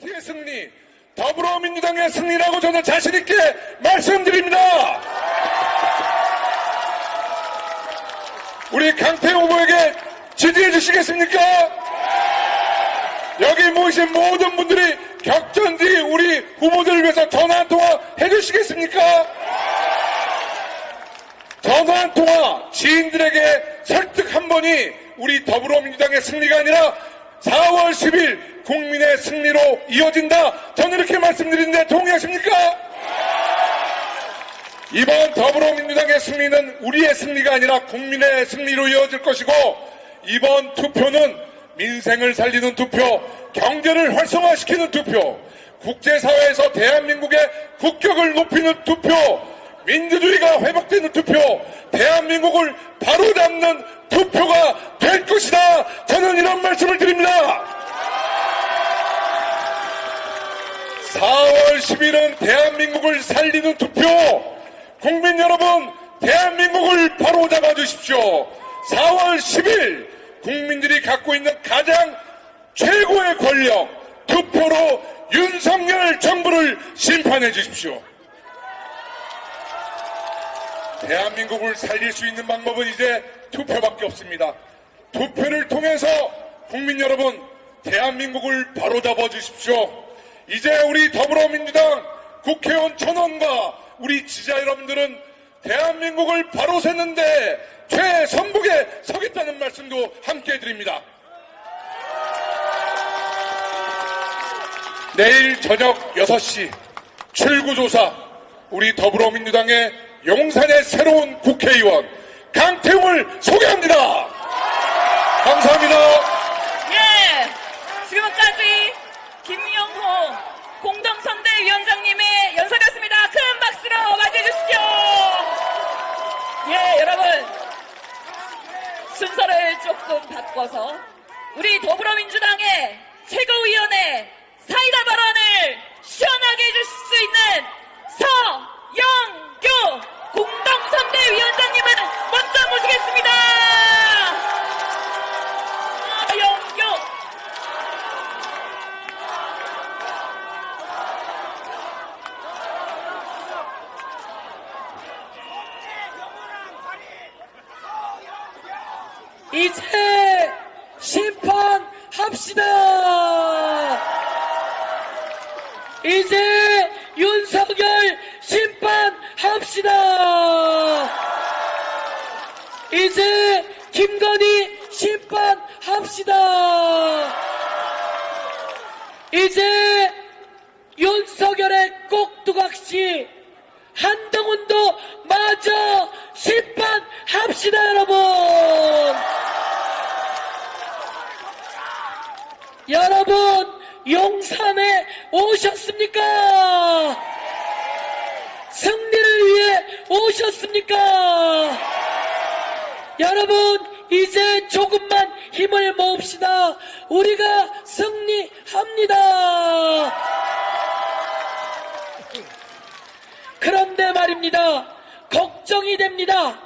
강태의 승리, 더불어민주당의 승리라고 저는 자신있게 말씀드립니다. 우리 강태 후보에게 지지해 주시겠습니까? 여기 모이신 모든 분들이 격전지 우리 후보들을 위해서 전화 한 통화 해주시겠습니까? 전화 한 통화, 지인들에게 설득 한 번이 우리 더불어민주당의 승리가 아니라 4월 10일 국민의 승리로 이어진다. 저는 이렇게 말씀드리는데 동의하십니까? 이번 더불어민주당의 승리는 우리의 승리가 아니라 국민의 승리로 이어질 것이고, 이번 투표는 민생을 살리는 투표, 경제를 활성화시키는 투표, 국제사회에서 대한민국의 국격을 높이는 투표, 민주주의가 회복되는 투표, 대한민국을 바로잡는 투표가 될 것이다. 저는 이런 말씀을 드립니다. 4월 10일은 대한민국을 살리는 투표, 국민 여러분, 대한민국을 바로잡아 주십시오. 4월 10일 국민들이 갖고 있는 가장 최고의 권력, 투표로 윤석열 정부를 심판해 주십시오. 대한민국을 살릴 수 있는 방법은 이제 투표밖에 없습니다. 투표를 통해서 국민 여러분, 대한민국을 바로잡아 주십시오. 이제 우리 더불어민주당 국회의원 1000원과 우리 지지자 여러분들은 대한민국을 바로 세는데 최선북에 서겠다는 말씀도 함께 해드립니다. 내일 저녁 6시 출구조사, 우리 더불어민주당의 용산의 새로운 국회의원 강태웅을 소개합니다. 감사합니다. 예, 지금까지 김영호 공동선대위원장님의 연설이었습니다. 큰 박수로 맞이해 주십시오. 예, 여러분, 순서를 조금 바꿔서 우리 더불어민주당의 최고위원회 사이다 발언을 시원하게 해줄 수 있는 서영교 공동선대위원장님을 먼저 모시겠습니다. 서영교. 이제 심판합시다. 이제 윤석열 심판합시다. 이제 김건희 심판합시다. 이제 윤석열의 꼭두각시 한동훈도 마저 심판합시다. 여러분 용산에 오셨습니까? 승리를 위해 오셨습니까? 여러분 이제 조금만 힘을 모읍시다. 우리가 승리합니다. 그런데 말입니다. 걱정이 됩니다.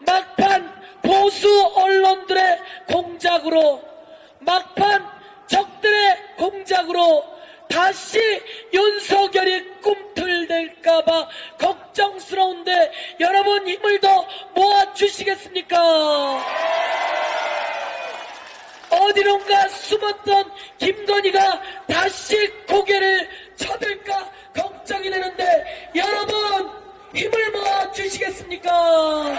막판 보수 언론들의 공작으로, 막판 적들의 공작으로 다시 윤석열이 꿈틀댈까봐 걱정스러운데 여러분 힘을 더 모아주시겠습니까? 어디론가 숨었던 김건희가 다시 고개를 쳐들까 걱정이 되는데 여러분 힘을 모아주시겠습니까?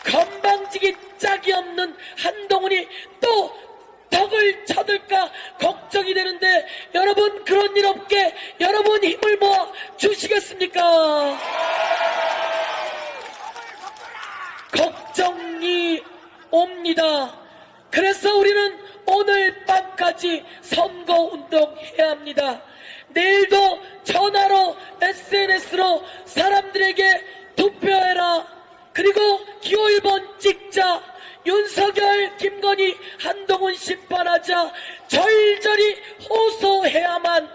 건방지기 짝이 없는 한동훈이 또 덕을 쳐들까 걱정이 되는데 여러분 그런 일 없게 여러분 힘을 모아 주시겠습니까? 걱정이 옵니다. 그래서 우리는 오늘 밤까지 선거운동 해야 합니다. 내일도 전화로 SNS로 사람들에게 투표해라, 그리고 기호 1번 찍자, 윤석열, 김건희, 한동훈 심판하자 절절히 호소해야만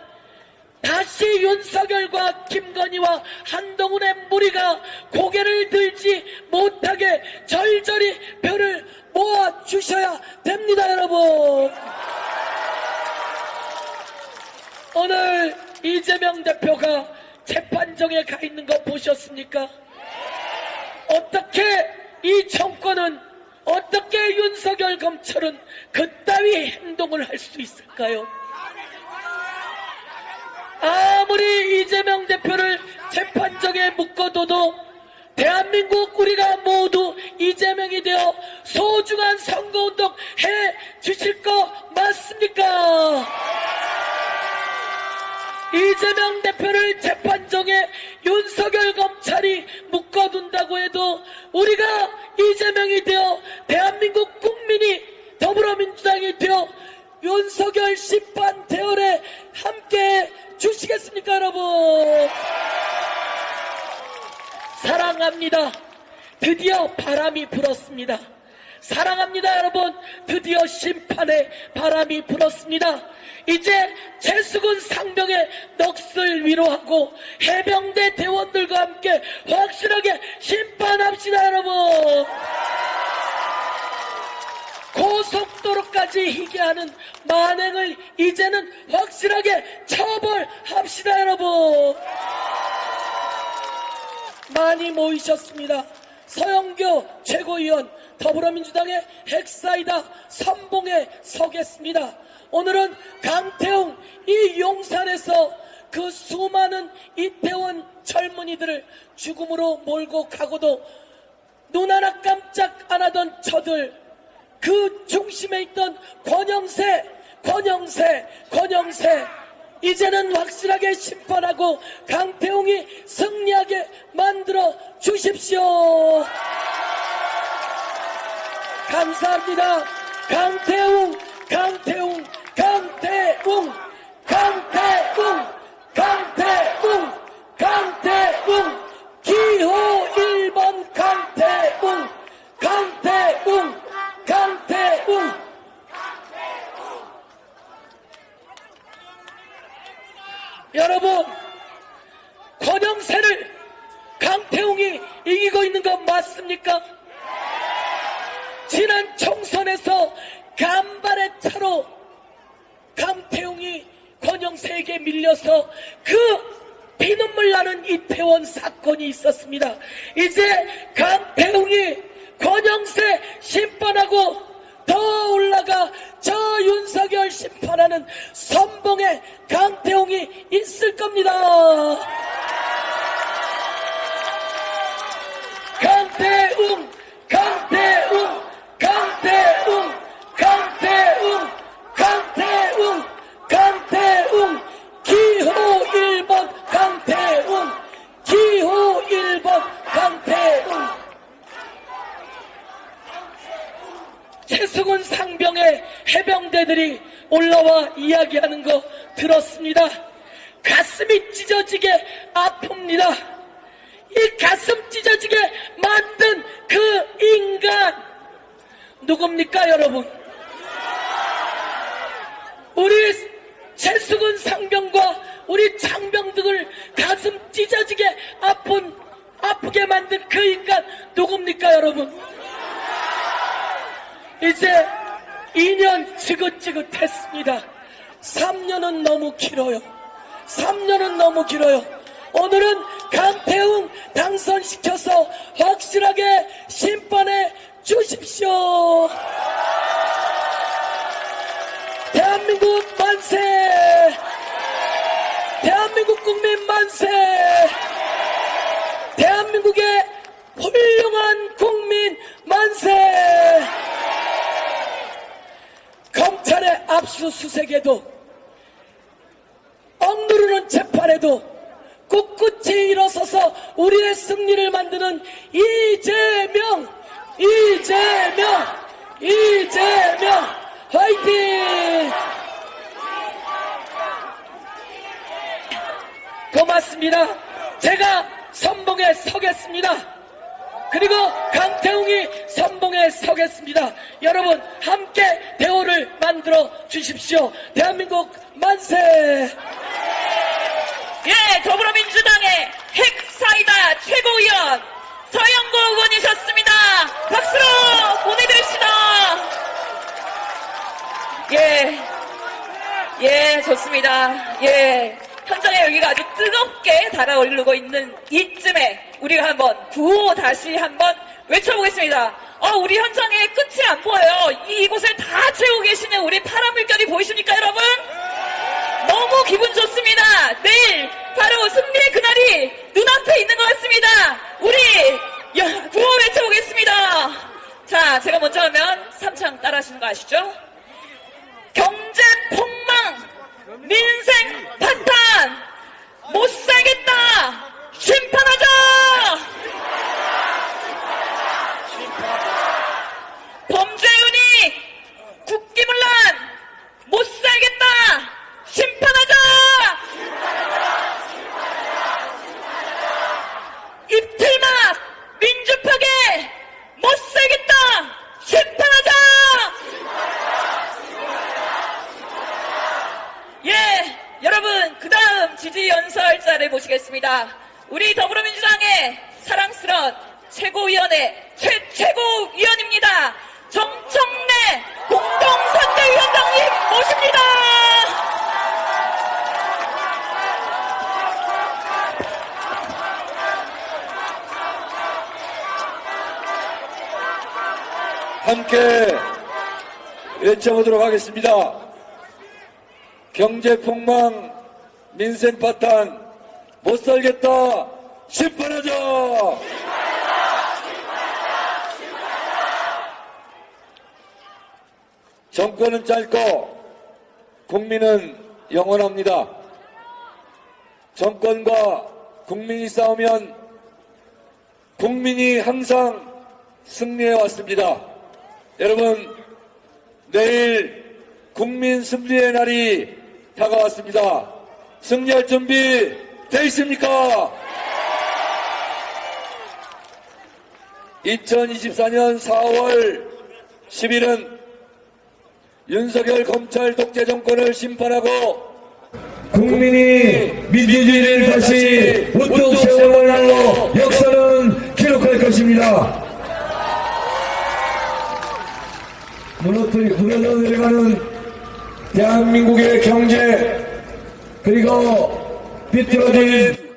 다시 윤석열과 김건희와 한동훈의 무리가 고개를 들지 못하게 절절히 표를 모아주셔야 됩니다. 여러분 오늘 이재명 대표가 재판정에 가 있는 거 보셨습니까? 어떻게 이 정권은, 어떻게 윤석열 검찰은 그따위 행동을 할 수 있을까요? 아무리 이재명 대표를 재판정에 묶어둬도 대한민국 우리가 모두 이재명이 되어 소중한 선거운동 해 주실 거 맞습니까? 이재명 대표를 재판정에 윤석열 검찰이 묶어둔다고 해도 우리가 이재명이 되어 대한민국 국민이 더불어민주당이 되어 윤석열 심판 대열에 함께 주시겠습니까, 여러분? 사랑합니다. 드디어 바람이 불었습니다. 사랑합니다, 여러분. 드디어 심판의 바람이 불었습니다. 이제 최수근 상병의 넋을 위로하고 해병대 대원들과 함께 확실하게 심판합시다, 여러분. 고속도로까지 희게 하는 만행을 이제는 확실하게 처벌합시다, 여러분. 많이 모이셨습니다. 서영교 최고위원, 더불어민주당의 핵사이다 선봉에 서겠습니다. 오늘은 강태웅 이 용산에서 그 수많은 이태원 젊은이들을 죽음으로 몰고 가고도 눈 하나 깜짝 안 하던 저들, 그 중심에 있던 권영세 이제는 확실하게 심판하고 강태웅이 승리하게 만들어 주십시오. 감사합니다. 강태웅 기호 1번 강태웅. 여러분, 권영세를 강태웅이 이기고 있는 거 맞습니까? 지난 총선에서 간발의 차로 강태웅이 권영세에게 밀려서 그 피눈물 나는 이태원 사건이 있었습니다. 이제 강태웅이 권영세 심판하고 더 올라가 저 윤석열 심판하는 선봉에 강태웅이 있을 겁니다. 강태웅 기호 1번 강태웅. 최승훈 상병의 해병대들이 올라와 이야기하는 거 들었습니다. 가슴이 찢어지게 아픕니다. 이 가슴 찢어지게 만든 그 인간 누굽니까, 여러분? 우리 최승훈 상병과 우리 장병들을 가슴 찢어지게 아프게 만든 그 인간 누굽니까, 여러분? 이제 2년 지긋지긋했습니다. 3년은 너무 길어요. 오늘은 강태웅 당선시켜서 확실하게 심판해 주십시오. 대한민국 만세! 대한민국 국민 만세! 대한민국의 훌륭한 국민 만세! 검찰의 압수수색에도 억누르는 재판에도 꿋꿋이 일어서서 우리의 승리를 만드는 이재명 화이팅! 고맙습니다. 제가 선봉에 서겠습니다. 그리고 강태웅이 선봉에 서겠습니다. 여러분 함께 대우를 만들어 주십시오. 대한민국 만세! 예, 더불어민주당의 핵사이다 최고위원 서영고 의원이셨습니다. 박수로 보내드립시다. 예, 예, 좋습니다. 예, 현장의 열기가 아주 뜨겁게 달아오르고 있는 이쯤에 우리가 한번 구호 다시 한번 외쳐보겠습니다. 우리 현장의 끝이 안 보여요. 이곳을 다 채우고 계시는 우리 파란 물결이 보이십니까, 여러분? 너무 기분 좋습니다. 내일 바로 승리의 그날이 눈앞에 있는 것 같습니다. 우리 구호 외쳐보겠습니다. 자, 제가 먼저 하면 삼창 따라하시는 거 아시죠? 경제 폭망, 민생 파탄, 못 살겠다, 심판하자! 범죄윤이 국기문란, 못 살겠다, 심판하자! 입틀막, 민주파괴, 못 살겠다, 심판하자! 예, 여러분, 그 다음 지지 연설자를 모시겠습니다. 우리 더불어민주당의 사랑스러운 최고위원회 최고위원입니다. 정청래 공동선대위원장님 모십니다. 함께 외쳐보도록 하겠습니다. 경제폭망, 민생파탄, 못살겠다, 심판하자! 정권은 짧고 국민은 영원합니다. 정권과 국민이 싸우면 국민이 항상 승리해왔습니다. 여러분, 내일 국민 승리의 날이 다가왔습니다. 승리할 준비 돼 있습니까? 2024년 4월 10일은 윤석열 검찰 독재 정권을 심판하고 국민이 민주주의를 다시 우뚝 세워갈 날로 역사는 기록할 것입니다. 무너져 내려가는 대한민국의 경제, 그리고 비틀어진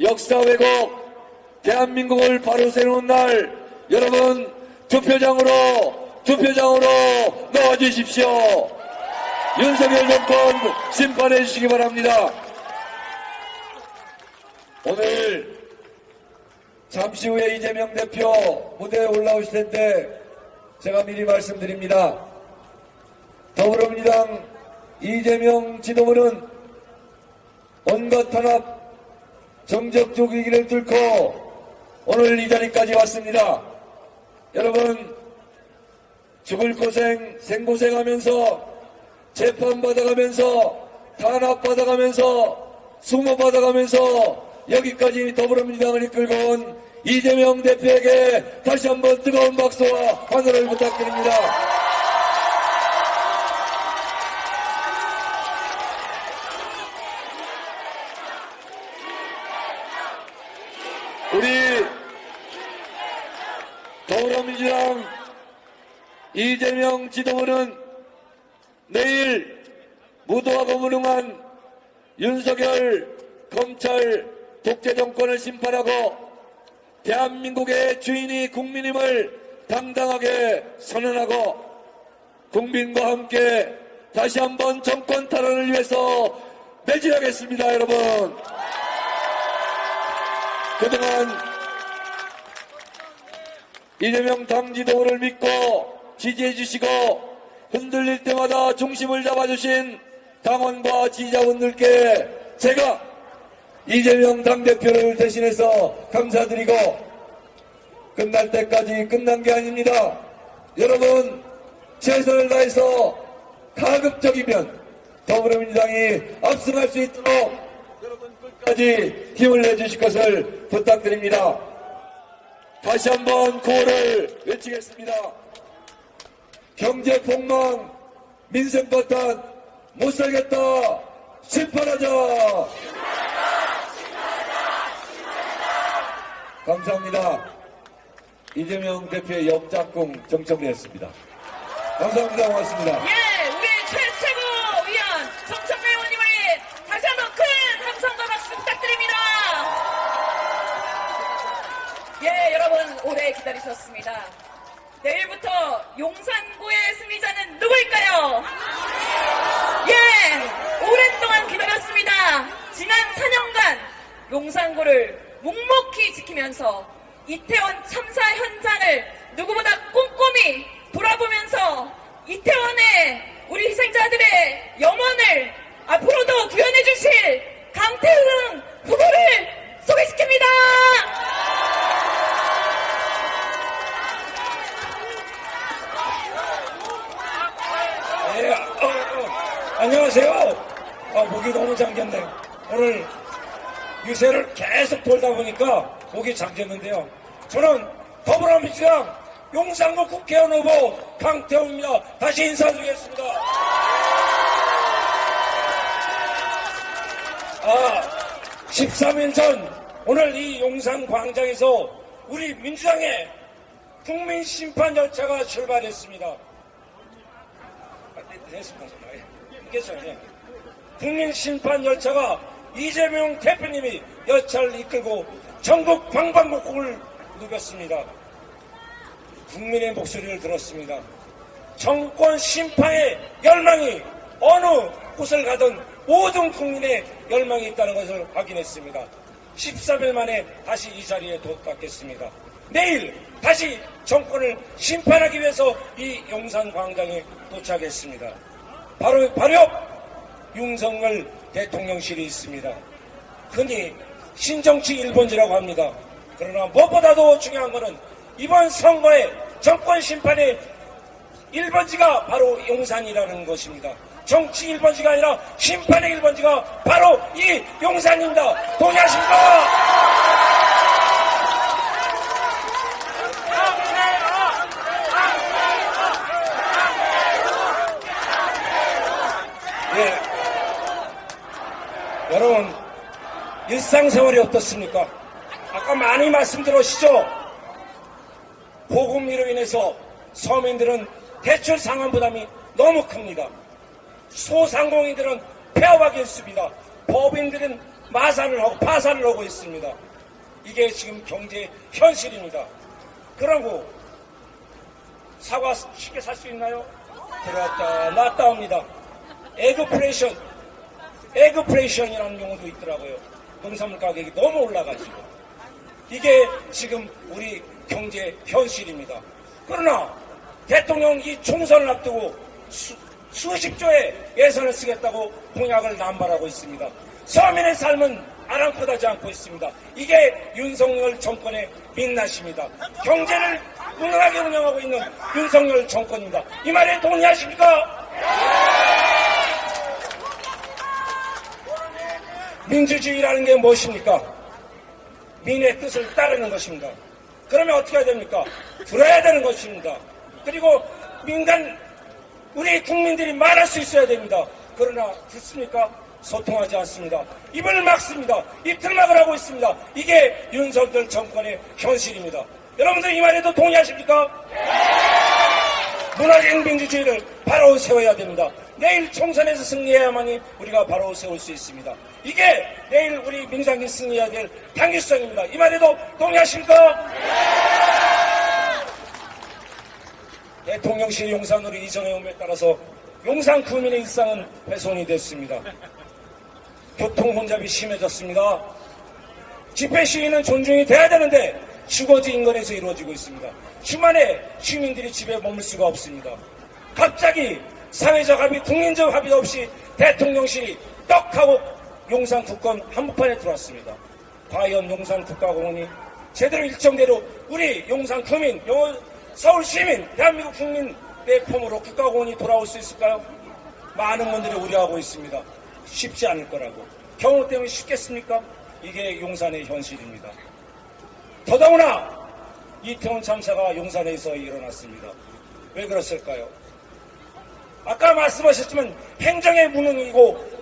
역사 왜곡, 대한민국을 바로 세우는 날, 여러분 투표장으로 넣어주십시오. 윤석열 정권 심판해 주시기 바랍니다. 오늘 잠시 후에 이재명 대표 무대에 올라오실 텐데 제가 미리 말씀드립니다. 더불어민주당 이재명 지도부는 온갖 탄압, 정적적 위기를 뚫고 오늘 이 자리까지 왔습니다. 여러분, 죽을 고생, 생고생하면서 재판받아가면서 탄압받아가면서 수모받아가면서 여기까지 더불어민주당을 이끌고 온 이재명 대표에게 다시 한번 뜨거운 박수와 환호를 부탁드립니다. 우리 더불어민주당 이재명 지도부는 내일 무도하고 무능한 윤석열 검찰 독재 정권을 심판하고 대한민국의 주인이 국민임을 당당하게 선언하고 국민과 함께 다시 한번 정권 탈환을 위해서 매진하겠습니다. 여러분, 그동안 이재명 당 지도부를 믿고 지지해 주시고 흔들릴 때마다 중심을 잡아주신 당원과 지지자분들께 제가 이재명 당대표를 대신해서 감사드리고, 끝날 때까지 끝난 게 아닙니다. 여러분, 최선을 다해서 가급적이면 더불어민주당이 압승할 수 있도록 여러분 끝까지 힘을 내주실 것을 부탁드립니다. 다시 한번 구호를 외치겠습니다. 경제폭망, 민생파탄, 못살겠다, 심판하자! 감사합니다. 이재명 대표의 역작공 정청래였습니다. 감사합니다. 고맙습니다. 예, 우리 최고위원 주셨습니다. 내일부터 용산구의 승리자는 누구일까요? 예! 오랫동안 기다렸습니다. 지난 4년간 용산구를 묵묵히 지키면서 이태원 참사 현장을 누구보다 꼼꼼히 돌아보면서 이태원의 우리 희생자들의 영혼을 앞으로도 구현해 주실 강태흥 후보를 소개시킵니다. 네, 안녕하세요. 목이 너무 잠겼네. 오늘 유세를 계속 돌다 보니까 목이 잠겼는데요. 저는 더불어민주당 용산구 국회의원 후보 강태웅입니다. 다시 인사드리겠습니다. 13일 전 오늘 이 용산 광장에서 우리 민주당의 국민 심판 열차가 출발했습니다. 국민 심판 열차가 이재명 대표님이 열차를 이끌고 전국 방방곡곡을 누볐습니다. 국민의 목소리를 들었습니다. 정권 심판의 열망이 어느 곳을 가든 모든 국민의 열망이 있다는 것을 확인했습니다. 13일 만에 다시 이 자리에 도착했습니다. 내일 다시 정권을 심판하기 위해서 이 용산광장에 도착했습니다. 바로 옆 윤석열 대통령실이 있습니다. 흔히 신정치 1번지라고 합니다. 그러나 무엇보다도 중요한 것은 이번 선거의 정권 심판의 1번지가 바로 용산이라는 것입니다. 정치 1번지가 아니라 심판의 1번지가 바로 이 용산입니다. 동의하십니까? 네. 여러분, 일상생활이 어떻습니까? 아까 많이 말씀드렸시죠? 보급으로 인해서 서민들은 대출 상환 부담이 너무 큽니다. 소상공인들은 폐업하기 있습니다. 법인들은 파산을 하고 있습니다. 이게 지금 경제 현실입니다. 그러고 사과 쉽게 살 수 있나요? 들어왔다 놨다 옵니다. 에그플레이션이라는 용어도 있더라고요. 농산물 가격이 너무 올라가지고 이게 지금 우리 경제 현실입니다. 그러나 대통령 이 총선을 앞두고 수십조의 예산을 쓰겠다고 공약을 남발하고 있습니다. 서민의 삶은 아랑곳하지 않고 있습니다. 이게 윤석열 정권의 민낯입니다. 경제를 무능하게 운영하고 있는 윤석열 정권입니다. 이 말에 동의하십니까? 민주주의라는 게 무엇입니까? 민의 뜻을 따르는 것입니다. 그러면 어떻게 해야 됩니까? 들어야 되는 것입니다. 그리고 우리 국민들이 말할 수 있어야 됩니다. 그러나 듣습니까? 소통하지 않습니다. 입을 막습니다. 입틀막을 하고 있습니다. 이게 윤석열 정권의 현실입니다. 여러분들 이 말에도 동의하십니까? 문화적 민주주의를 바로 세워야 됩니다. 내일 총선에서 승리해야만이 우리가 바로 세울 수 있습니다. 이게 내일 우리 민주당이 승리해야 될 당위성입니다. 이 말에도 동의하십니까? 대통령실 용산으로 이전해 옴에 따라서 용산 구민의 일상은 훼손이 됐습니다. 교통 혼잡이 심해졌습니다. 집회 시위는 존중이 돼야 되는데 주거지 인근에서 이루어지고 있습니다. 주말에 시민들이 집에 머물 수가 없습니다. 갑자기 사회적 합의, 국민적 합의 없이 대통령실이 떡하고 용산 국권 한복판에 들어왔습니다. 과연 용산 국가공원이 제대로 일정대로 우리 용산 구민, 서울 시민, 대한민국 국민의 폼으로 국가공원이 돌아올 수 있을까요? 많은 분들이 우려하고 있습니다. 쉽지 않을 거라고. 경호 때문에 쉽겠습니까? 이게 용산의 현실입니다. 더더구나 이태원 참사가 용산에서 일어났습니다. 왜 그랬을까요? 아까 말씀하셨지만 행정의 무능이고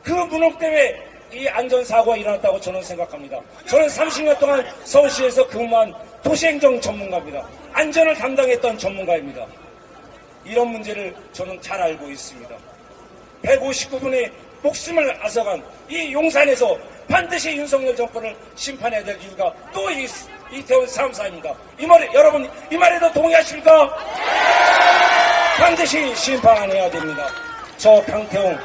그 무능 때문에 이 안전사고가 일어났다고 저는 생각합니다. 저는 30년 동안 서울시에서 근무한 도시행정 전문가입니다. 안전을 담당했던 전문가입니다. 이런 문제를 저는 잘 알고 있습니다. 159분의 목숨을 앗아간 이 용산에서 반드시 윤석열 정권을 심판해야 될 이유가 또 이태원 3사입니다. 이 말에 여러분 이 말에도 동의하십니까? 반드시 심판해야 됩니다. 저 강태웅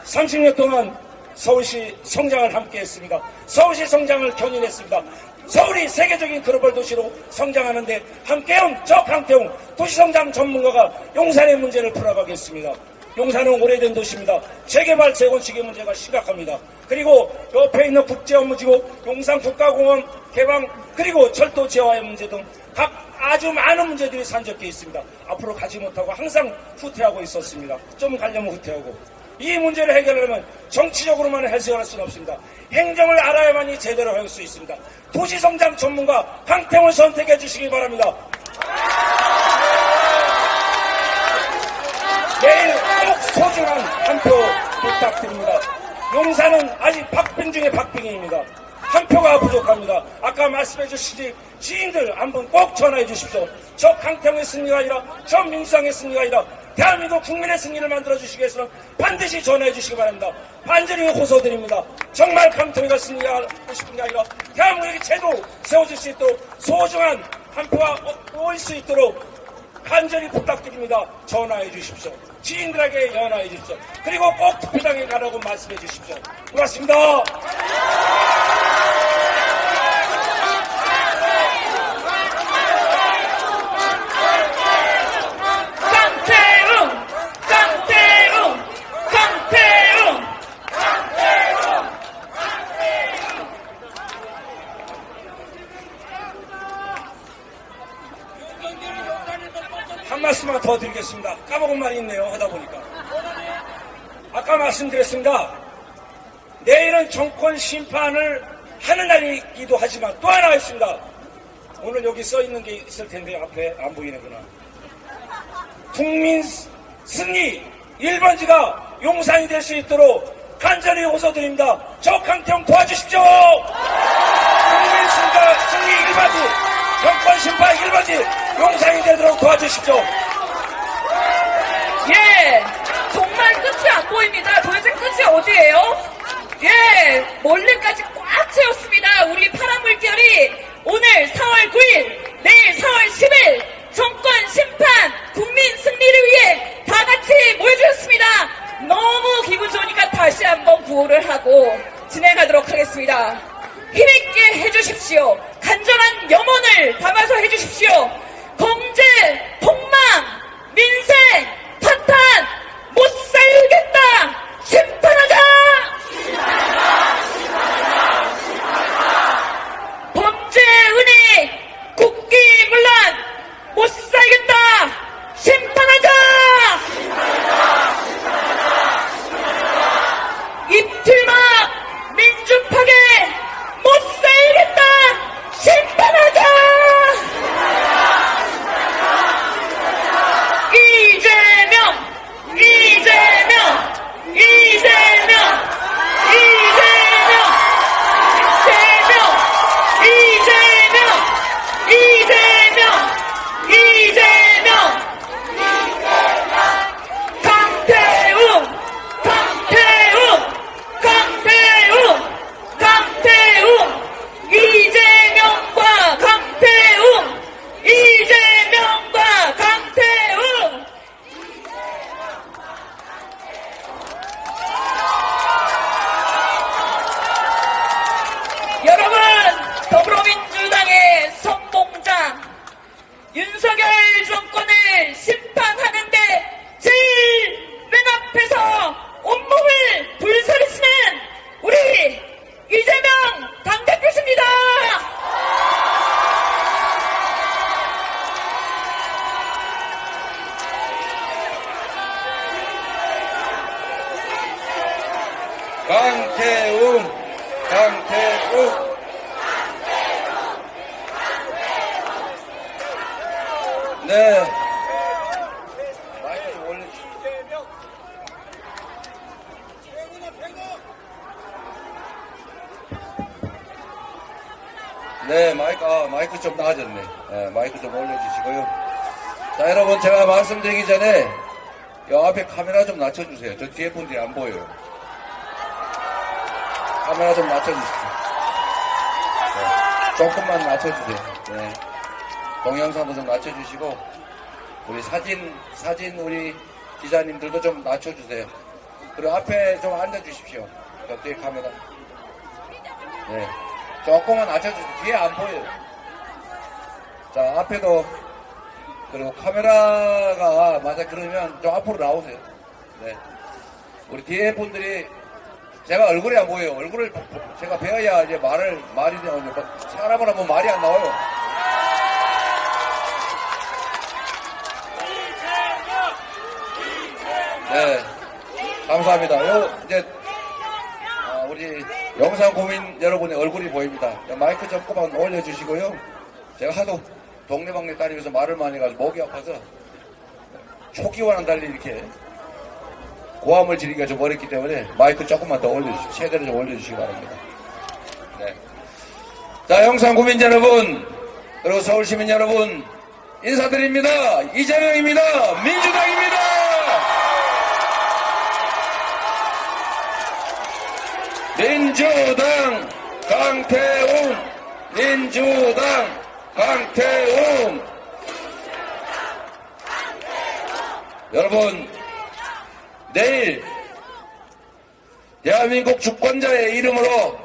30년 동안 서울시 성장을 함께했습니다. 서울시 성장을 견인했습니다. 서울이 세계적인 글로벌 도시로 성장하는데 함께한 저 강태웅 도시성장 전문가가 용산의 문제를 풀어가겠습니다. 용산은 오래된 도시입니다. 재개발 재건축의 문제가 심각합니다. 그리고 옆에 있는 국제업무지구 용산국가공원 개방 그리고 철도 재화의 문제 등 각 아주 많은 문제들이 산적해 있습니다. 앞으로 가지 못하고 항상 후퇴하고 있었습니다. 좀 가려면 후퇴하고 이 문제를 해결하려면 정치적으로만 해결할 수는 없습니다. 행정을 알아야만이 제대로 할 수 있습니다. 도시성장 전문가 강태웅을 선택해 주시기 바랍니다. 내일 꼭 소중한 한 표 부탁드립니다. 용산은 아직 박빙 중에 박빙입니다. 한 표가 부족합니다. 아까 말씀해 주신 지인들 한번 꼭 전화해 주십시오. 저 강태웅의 승리가 아니라 저 민주당의 승리가 아니라 대한민국 국민의 승리를 만들어 주시기 위해서는 반드시 전화해 주시기 바랍니다. 반절히 호소드립니다. 정말 강태웅이가 승리하고 싶은 게 아니라 대한민국의 제도 세워질 수 있도록 소중한 한 표가 모일 수 있도록 간절히 부탁드립니다. 전화해 주십시오. 지인들에게 전화해 주십시오. 그리고 꼭 투표장에 가라고 말씀해 주십시오. 고맙습니다. 강태웅! 강태웅! 강태웅! 한 말씀만 더 드리겠습니다. 까먹은 말이 있네요. 하다 보니까. 아까 말씀드렸습니다. 내일은 정권 심판을 하는 날이기도 하지만 또 하나 있습니다. 오늘 여기 써 있는 게 있을 텐데 앞에 안 보이는구나. 국민 승리 1번지가 용산이 될 수 있도록 간절히 호소드립니다. 저 강태웅 도와주십시오. 국민 승리 1번지 정권 심판 1번지 용산이 되도록 도와주십시오. 예, 정말 끝이 안 보입니다. 도대체 끝이 어디예요? 예, 멀리까지 꽉 채웠습니다. 우리 파란 물결이 오늘 4월 9일, 내일 4월 10일 정권 심판, 국민 승리를 위해 다 같이 모여주셨습니다. 너무 기분 좋으니까 다시 한번 구호를 하고 진행하도록 하겠습니다. 힘있게 해주십시오. 간절한 염원을 담아서 해주십시오. 경제, 폭망, 민생, 파탄, 못 살겠다! 심판하자! 범죄 은혜, 국기문란, 못 살겠다! 심판하자! 입틀막, 민주파괴, 못 살겠다! 심판하자! 이재명! 이재명! 이재명! 이재명! 이재명! 이재명! 이재명! 강태웅! 강태웅! 강태웅! 강태웅! 이재명과 강태웅! 이재명과 강태웅! 여러분, 더불어민주당의 선봉장 윤석열 정권을 심판하는데 제일 맨 앞에서 온몸을 불사르시는 우리 이재명 당대표십니다. 강태웅, 강태웅. 네. 마이크 좀 올려주시죠. 네, 마이크 좀 나아졌네. 네, 마이크 좀 올려주시고요. 자, 여러분, 제가 말씀드리기 전에, 요 앞에 카메라 좀 낮춰주세요. 저 뒤에 분들이 안 보여요. 카메라 좀 낮춰주십시오. 네. 조금만 낮춰주세요. 네. 동영상도 좀 낮춰주시고, 우리 사진 우리 기자님들도 좀 낮춰주세요. 그리고 앞에 좀 앉아주십시오. 저 뒤에 카메라. 네. 조금만 낮춰주세요. 뒤에 안 보여요. 자, 앞에도, 그리고 카메라가 만약 그러면 좀 앞으로 나오세요. 네. 우리 뒤에 분들이 제가 얼굴이 안 보여요. 얼굴을 제가 배워야 이제 말이 나오죠. 사람을 하면 말이 안 나와요. 네. 감사합니다. 이제, 우리 영상 고민 여러분의 얼굴이 보입니다. 마이크 조금만 올려주시고요. 제가 하도 동네방네 다니면서 말을 많이 해가지고 목이 아파서 초기와는 달리 이렇게 고함을 지르기가 좀 어렵기 때문에 마이크 조금만 더 올려주시고, 최대로 좀 올려주시기 바랍니다. 네. 자, 영상 국민 여러분, 그리고 서울시민 여러분, 인사드립니다. 이재명입니다. 민주당입니다. 민주당 강태웅, 민주당 강태웅. 여러분, 내일 대한민국 주권자의 이름으로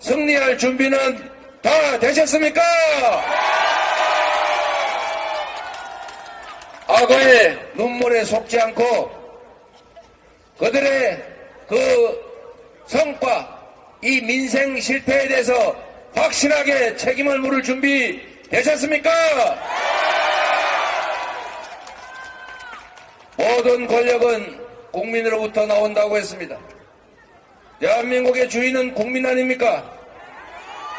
승리할 준비는 다 되셨습니까? 악어의 눈물에 속지 않고 그들의 그 성과, 이 민생 실패에 대해서 확실하게 책임을 물을 준비 되셨습니까? 모든 권력은 국민으로부터 나온다고 했습니다. 대한민국의 주인은 국민 아닙니까?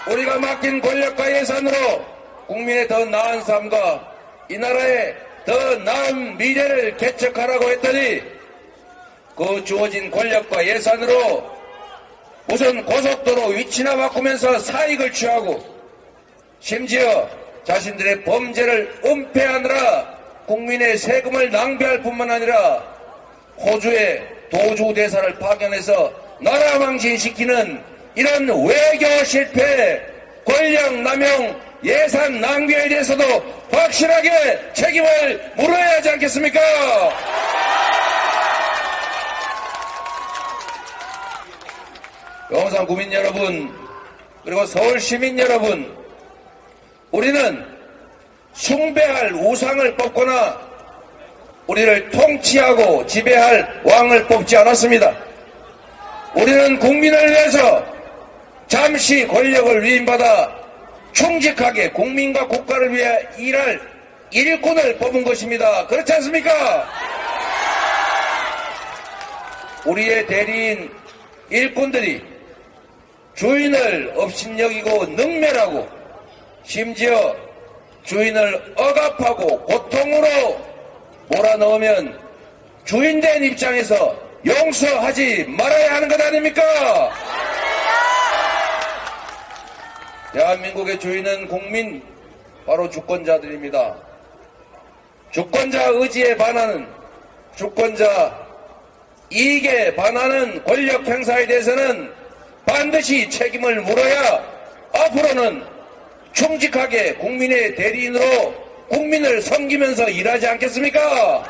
우리가 맡긴 권력과 예산으로 국민의 더 나은 삶과 이 나라의 더 나은 미래를 개척하라고 했더니 그 주어진 권력과 예산으로 우선 고속도로 위치나 바꾸면서 사익을 취하고 심지어 자신들의 범죄를 은폐하느라 국민의 세금을 낭비할 뿐만 아니라 호주의 도주대사를 파견해서 나라 망신시키는 이런 외교 실패, 권력 남용, 예산 낭비에 대해서도 확실하게 책임을 물어야 하지 않겠습니까? 영상 국민 여러분, 그리고 서울 시민 여러분, 우리는 숭배할 우상을 뽑거나 우리를 통치하고 지배할 왕을 뽑지 않았습니다. 우리는 국민을 위해서 잠시 권력을 위임받아 충직하게 국민과 국가를 위해 일할 일꾼을 뽑은 것입니다. 그렇지 않습니까? 우리의 대리인 일꾼들이 주인을 업신여기고 능멸하고 심지어 주인을 억압하고 고통으로 몰아넣으면 주인된 입장에서 용서하지 말아야 하는 것 아닙니까? 대한민국의 주인은 국민, 바로 주권자들입니다. 주권자 의지에 반하는, 주권자 이익에 반하는 권력 행사에 대해서는 반드시 책임을 물어야 앞으로는 충직하게 국민의 대리인으로 국민을 섬기면서 일하지 않겠습니까?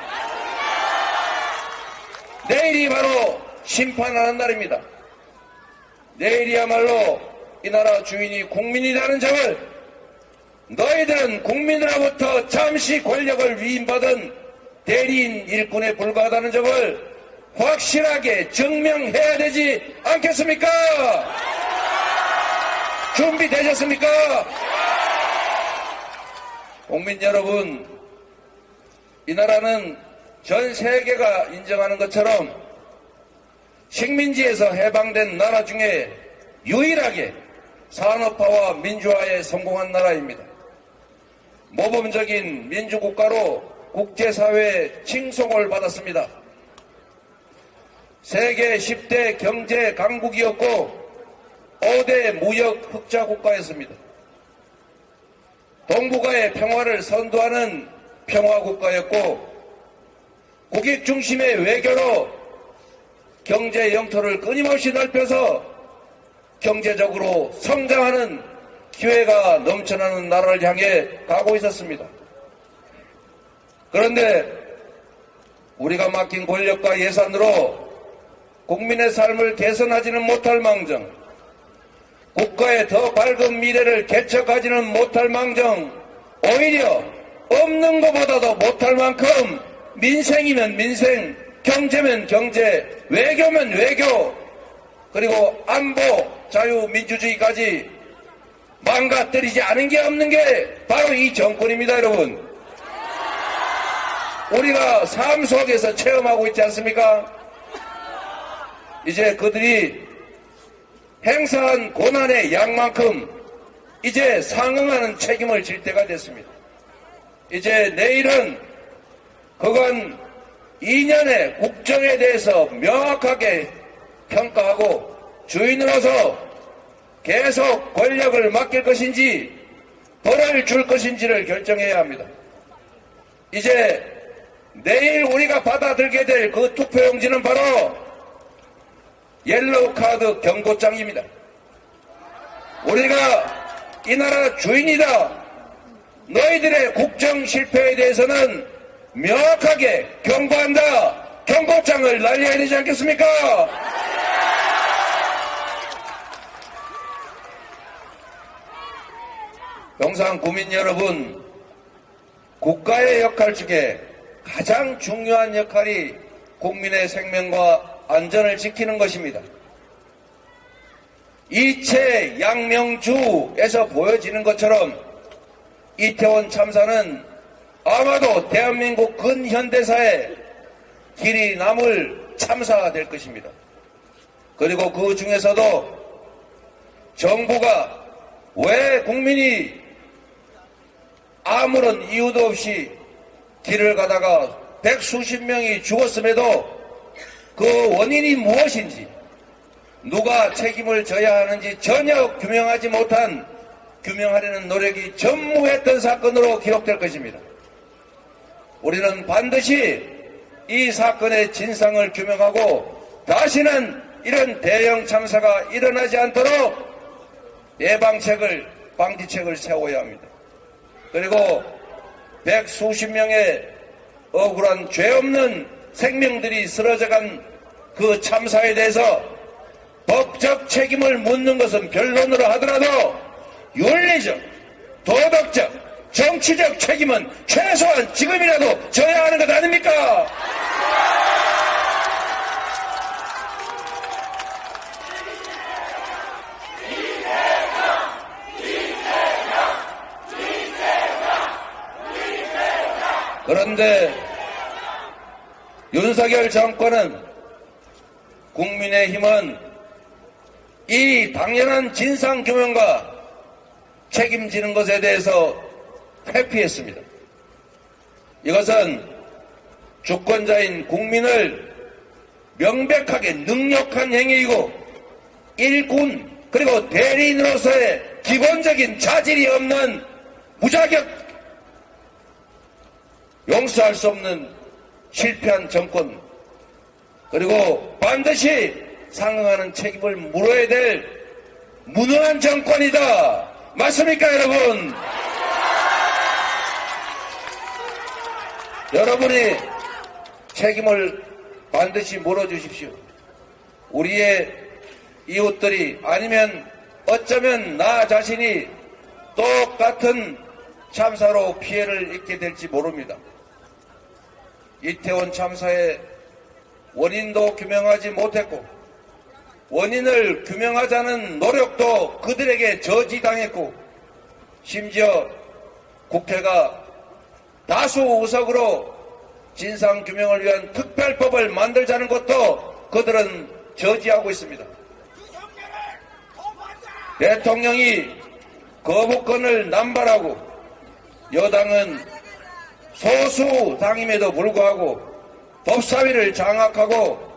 내일이 바로 심판하는 날입니다. 내일이야말로 이 나라 주인이 국민이라는 점을, 너희들은 국민으로부터 잠시 권력을 위임받은 대리인 일꾼에 불과하다는 점을 확실하게 증명해야 되지 않겠습니까? 준비되셨습니까? 국민 여러분, 이 나라는 전 세계가 인정하는 것처럼 식민지에서 해방된 나라 중에 유일하게 산업화와 민주화에 성공한 나라입니다. 모범적인 민주국가로 국제사회의 칭송을 받았습니다. 세계 10대 경제 강국이었고 5대 무역 흑자 국가였습니다. 동북아의 평화를 선도하는 평화국가였고 국익 중심의 외교로 경제 영토를 끊임없이 넓혀서 경제적으로 성장하는 기회가 넘쳐나는 나라를 향해 가고 있었습니다. 그런데 우리가 맡긴 권력과 예산으로 국민의 삶을 개선하지는 못할 망정, 국가의 더 밝은 미래를 개척하지는 못할 망정, 오히려 없는 것보다도 못할 만큼 민생이면 민생, 경제면 경제, 외교면 외교, 그리고 안보, 자유민주주의까지 망가뜨리지 않은 게 없는 게 바로 이 정권입니다, 여러분. 우리가 삶 속에서 체험하고 있지 않습니까? 이제 그들이 행사한 고난의 양만큼 이제 상응하는 책임을 질 때가 됐습니다. 이제 내일은 그건 2년의 국정에 대해서 명확하게 평가하고 주인으로서 계속 권력을 맡길 것인지 벌을 줄 것인지를 결정해야 합니다. 이제 내일 우리가 받아들게 될 그 투표용지는 바로 옐로우 카드 경고장입니다. 우리가 이 나라 주인이다. 너희들의 국정 실패에 대해서는 명확하게 경고한다. 경고장을 날려야 되지 않겠습니까? 영상 국민 여러분, 국가의 역할 중에 가장 중요한 역할이 국민의 생명과 안전을 지키는 것입니다. 이채 양명주에서 보여지는 것처럼 이태원 참사는 아마도 대한민국 근현대사에 길이 남을 참사가 될 것입니다. 그리고 그 중에서도 정부가 왜 국민이 아무런 이유도 없이 길을 가다가 백수십 명이 죽었음에도 그 원인이 무엇인지, 누가 책임을 져야 하는지 전혀 규명하지 못한, 규명하려는 노력이 전무했던 사건으로 기록될 것입니다. 우리는 반드시 이 사건의 진상을 규명하고 다시는 이런 대형 참사가 일어나지 않도록 예방책을, 방지책을 세워야 합니다. 그리고 백수십 명의 억울한 죄 없는 생명들이 쓰러져간 그 참사에 대해서 법적 책임을 묻는 것은 변론으로 하더라도 윤리적, 도덕적, 정치적 책임은 최소한 지금이라도 져야 하는 것 아닙니까? 그런데 윤석열 정권은, 국민의힘은 이 당연한 진상규명과 책임지는 것에 대해서 회피했습니다. 이것은 주권자인 국민을 명백하게 능욕한 행위이고 일군 그리고 대리인으로서의 기본적인 자질이 없는 무자격, 용서할 수 없는 실패한 정권, 그리고 반드시 상응하는 책임을 물어야 될 무능한 정권이다. 맞습니까, 여러분? 여러분이 책임을 반드시 물어주십시오. 우리의 이웃들이, 아니면 어쩌면 나 자신이 똑같은 참사로 피해를 입게 될지 모릅니다. 이태원 참사의 원인도 규명하지 못했고, 원인을 규명하자는 노력도 그들에게 저지당했고, 심지어 국회가 다수 의석으로 진상규명을 위한 특별법을 만들자는 것도 그들은 저지하고 있습니다. 대통령이 거부권을 남발하고, 여당은 소수당임에도 불구하고 법사위를 장악하고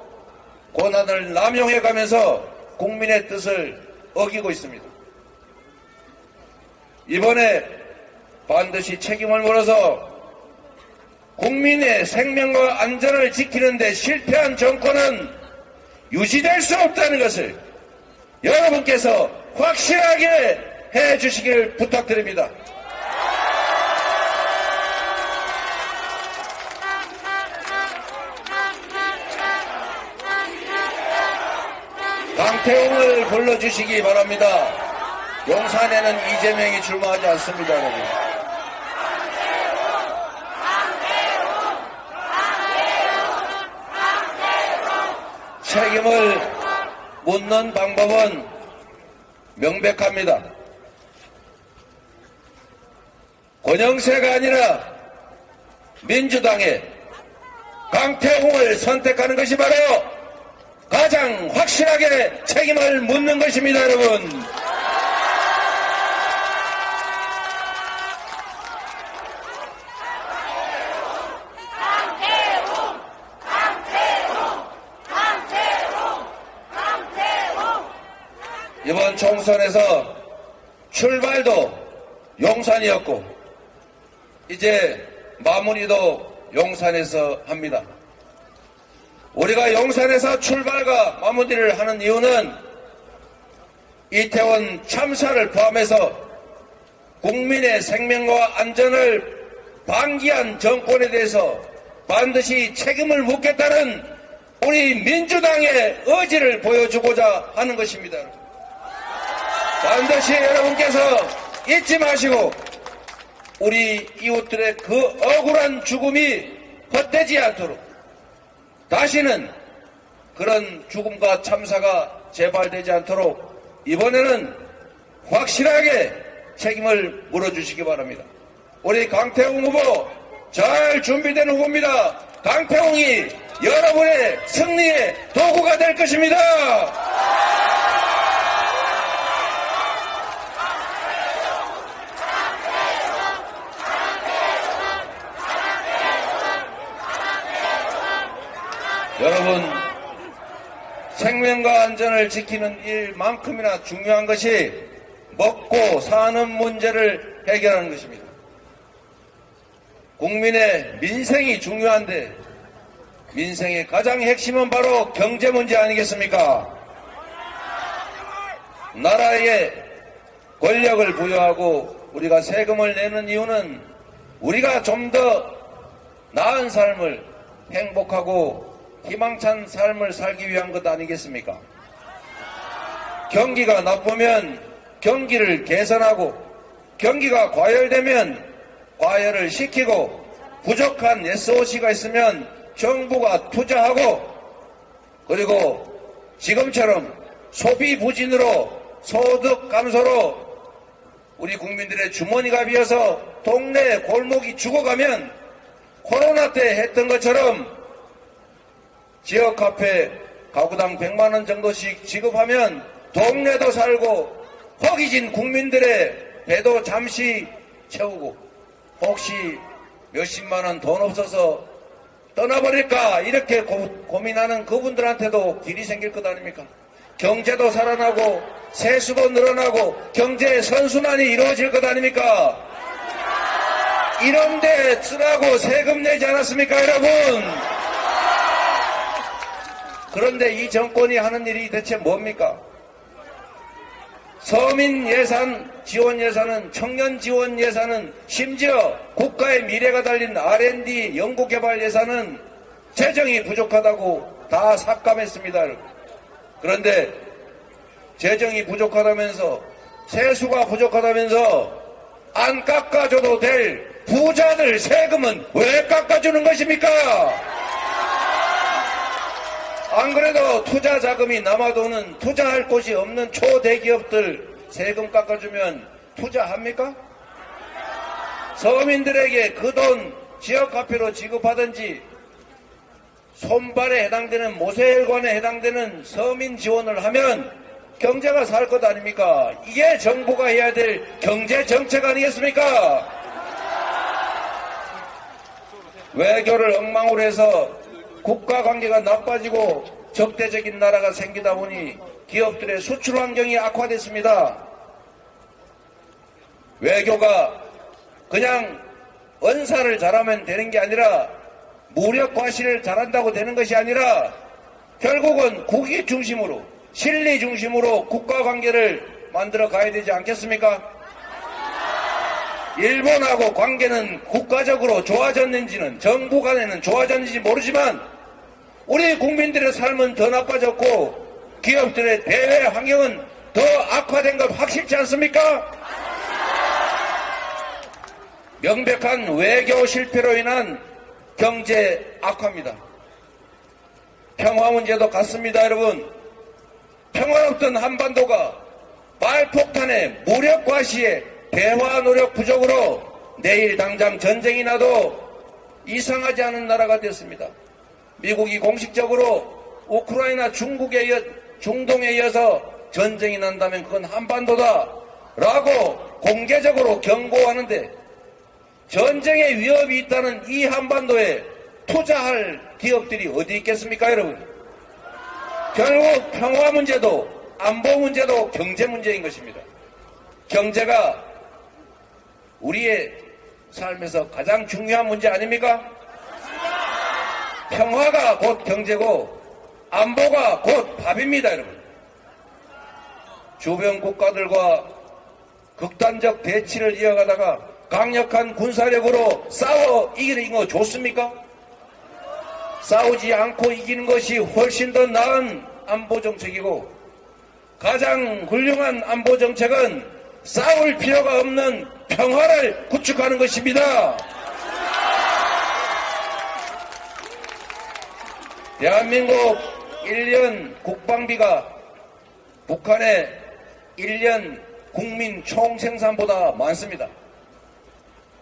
권한을 남용해가면서 국민의 뜻을 어기고 있습니다. 이번에 반드시 책임을 물어서 국민의 생명과 안전을 지키는 데 실패한 정권은 유지될 수 없다는 것을 여러분께서 확실하게 해 주시길 부탁드립니다. 강태웅을 불러주시기 바랍니다. 용산에는 이재명이 출마하지 않습니다, 여러분. 책임을 묻는 방법은 명백합니다. 권영세가 아니라 민주당의 강태웅을 선택하는 것이 바로 가장 확실하게 책임을 묻는 것입니다, 여러분. 이번 총선에서 출발도 용산이었고 이제 마무리도 용산에서 합니다. 우리가 용산에서 출발과 마무리를 하는 이유는 이태원 참사를 포함해서 국민의 생명과 안전을 방기한 정권에 대해서 반드시 책임을 묻겠다는 우리 민주당의 의지를 보여주고자 하는 것입니다. 반드시 여러분께서 잊지 마시고 우리 이웃들의 그 억울한 죽음이 헛되지 않도록 다시는 그런 죽음과 참사가 재발되지 않도록 이번에는 확실하게 책임을 물어주시기 바랍니다. 우리 강태웅 후보 잘 준비된 후보입니다. 강태웅이 여러분의 승리의 도구가 될 것입니다. 여러분, 생명과 안전을 지키는 일만큼이나 중요한 것이 먹고 사는 문제를 해결하는 것입니다. 국민의 민생이 중요한데 민생의 가장 핵심은 바로 경제 문제 아니겠습니까? 나라에 권력을 부여하고 우리가 세금을 내는 이유는 우리가 좀 더 나은 삶을 행복하고 희망찬 삶을 살기 위한 것 아니겠습니까? 경기가 나쁘면 경기를 개선하고 경기가 과열되면 과열을 시키고 부족한 SOC가 있으면 정부가 투자하고 그리고 지금처럼 소비 부진으로 소득 감소로 우리 국민들의 주머니가 비어서 동네 골목이 죽어가면 코로나 때 했던 것처럼 지역 카페 가구당 100만 원 정도씩 지급하면 동네도 살고 허기진 국민들의 배도 잠시 채우고 혹시 몇십만 원 돈 없어서 떠나버릴까 이렇게 고민하는 그분들한테도 길이 생길 것 아닙니까? 경제도 살아나고 세수도 늘어나고 경제 선순환이 이루어질 것 아닙니까? 이런데 쓰라고 세금 내지 않았습니까, 여러분? 그런데 이 정권이 하는 일이 대체 뭡니까? 서민 예산, 지원 예산은, 청년 지원 예산은, 심지어 국가의 미래가 달린 R&D 연구개발 예산은 재정이 부족하다고 다 삭감했습니다. 그런데 재정이 부족하다면서, 세수가 부족하다면서 안 깎아줘도 될 부자들 세금은 왜 깎아주는 것입니까? 안 그래도 투자 자금이 남아도는 투자할 곳이 없는 초대기업들 세금 깎아주면 투자합니까? 서민들에게 그 돈 지역화폐로 지급하든지 손발에 해당되는 모세혈관에 해당되는 서민 지원을 하면 경제가 살 것 아닙니까? 이게 정부가 해야 될 경제 정책 아니겠습니까? 외교를 엉망으로 해서 국가 관계가 나빠지고 적대적인 나라가 생기다 보니 기업들의 수출 환경이 악화됐습니다. 외교가 그냥 언사를 잘하면 되는 게 아니라 무력 과시를 잘한다고 되는 것이 아니라 결국은 국익 중심으로 실리 중심으로 국가 관계를 만들어 가야 되지 않겠습니까? 일본하고 관계는 국가적으로 좋아졌는지는, 정부 간에는 좋아졌는지 모르지만 우리 국민들의 삶은 더 나빠졌고 기업들의 대외 환경은 더 악화된 것 확실치 않습니까? 명백한 외교 실패로 인한 경제 악화입니다. 평화 문제도 같습니다, 여러분. 평화롭던 한반도가 말폭탄의 무력 과시에 대화 노력 부족으로 내일 당장 전쟁이 나도 이상하지 않은 나라가 됐습니다. 미국이 공식적으로 우크라이나 중동에 이어서 전쟁이 난다면 그건 한반도다 라고 공개적으로 경고하는데, 전쟁의 위협이 있다는 이 한반도에 투자할 기업들이 어디 있겠습니까, 여러분? 결국 평화 문제도 안보 문제도 경제 문제인 것입니다. 경제가 우리의 삶에서 가장 중요한 문제 아닙니까? 평화가 곧 경제고 안보가 곧 밥입니다, 여러분. 주변 국가들과 극단적 대치를 이어가다가 강력한 군사력으로 싸워 이기는 거 좋습니까? 싸우지 않고 이기는 것이 훨씬 더 나은 안보 정책이고, 가장 훌륭한 안보 정책은 싸울 필요가 없는 평화를 구축하는 것입니다. 대한민국 1년 국방비가 북한의 1년 국민 총생산보다 많습니다.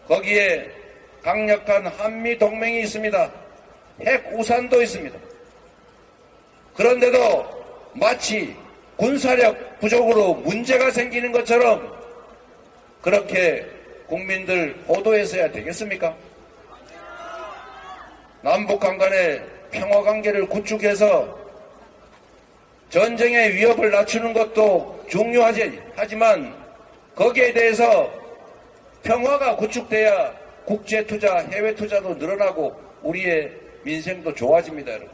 거기에 강력한 한미 동맹이 있습니다. 핵 우산도 있습니다. 그런데도 마치 군사력 부족으로 문제가 생기는 것처럼 그렇게 국민들 호도했어야 되겠습니까? 남북한 간의 평화관계를 구축해서 전쟁의 위협을 낮추는 것도 중요하지, 하지만 거기에 대해서 평화가 구축돼야 국제투자, 해외투자도 늘어나고 우리의 민생도 좋아집니다, 여러분.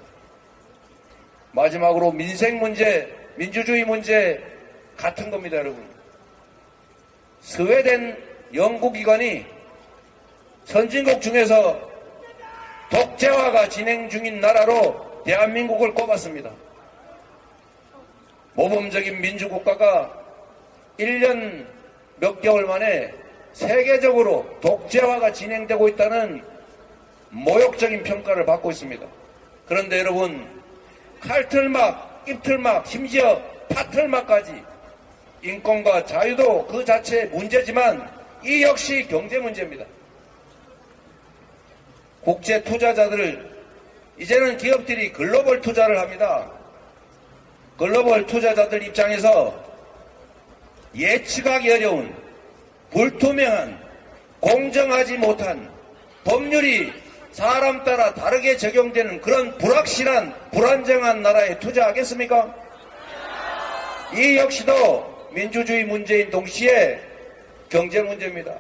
마지막으로 민생 문제, 민주주의 문제 같은 겁니다, 여러분. 스웨덴 연구기관이 선진국 중에서 독재화가 진행 중인 나라로 대한민국을 꼽았습니다. 모범적인 민주국가가 1년 몇 개월 만에 세계적으로 독재화가 진행되고 있다는 모욕적인 평가를 받고 있습니다. 그런데 여러분, 칼틀막, 입틀막, 심지어 파틀막까지 인권과 자유도 그 자체의 문제지만 이 역시 경제 문제입니다. 국제 투자자들, 이제는 기업들이 글로벌 투자를 합니다. 글로벌 투자자들 입장에서 예측하기 어려운, 불투명한, 공정하지 못한, 법률이 사람 따라 다르게 적용되는 그런 불확실한, 불안정한 나라에 투자하겠습니까? 이 역시도 민주주의 문제인 동시에 경제 문제입니다.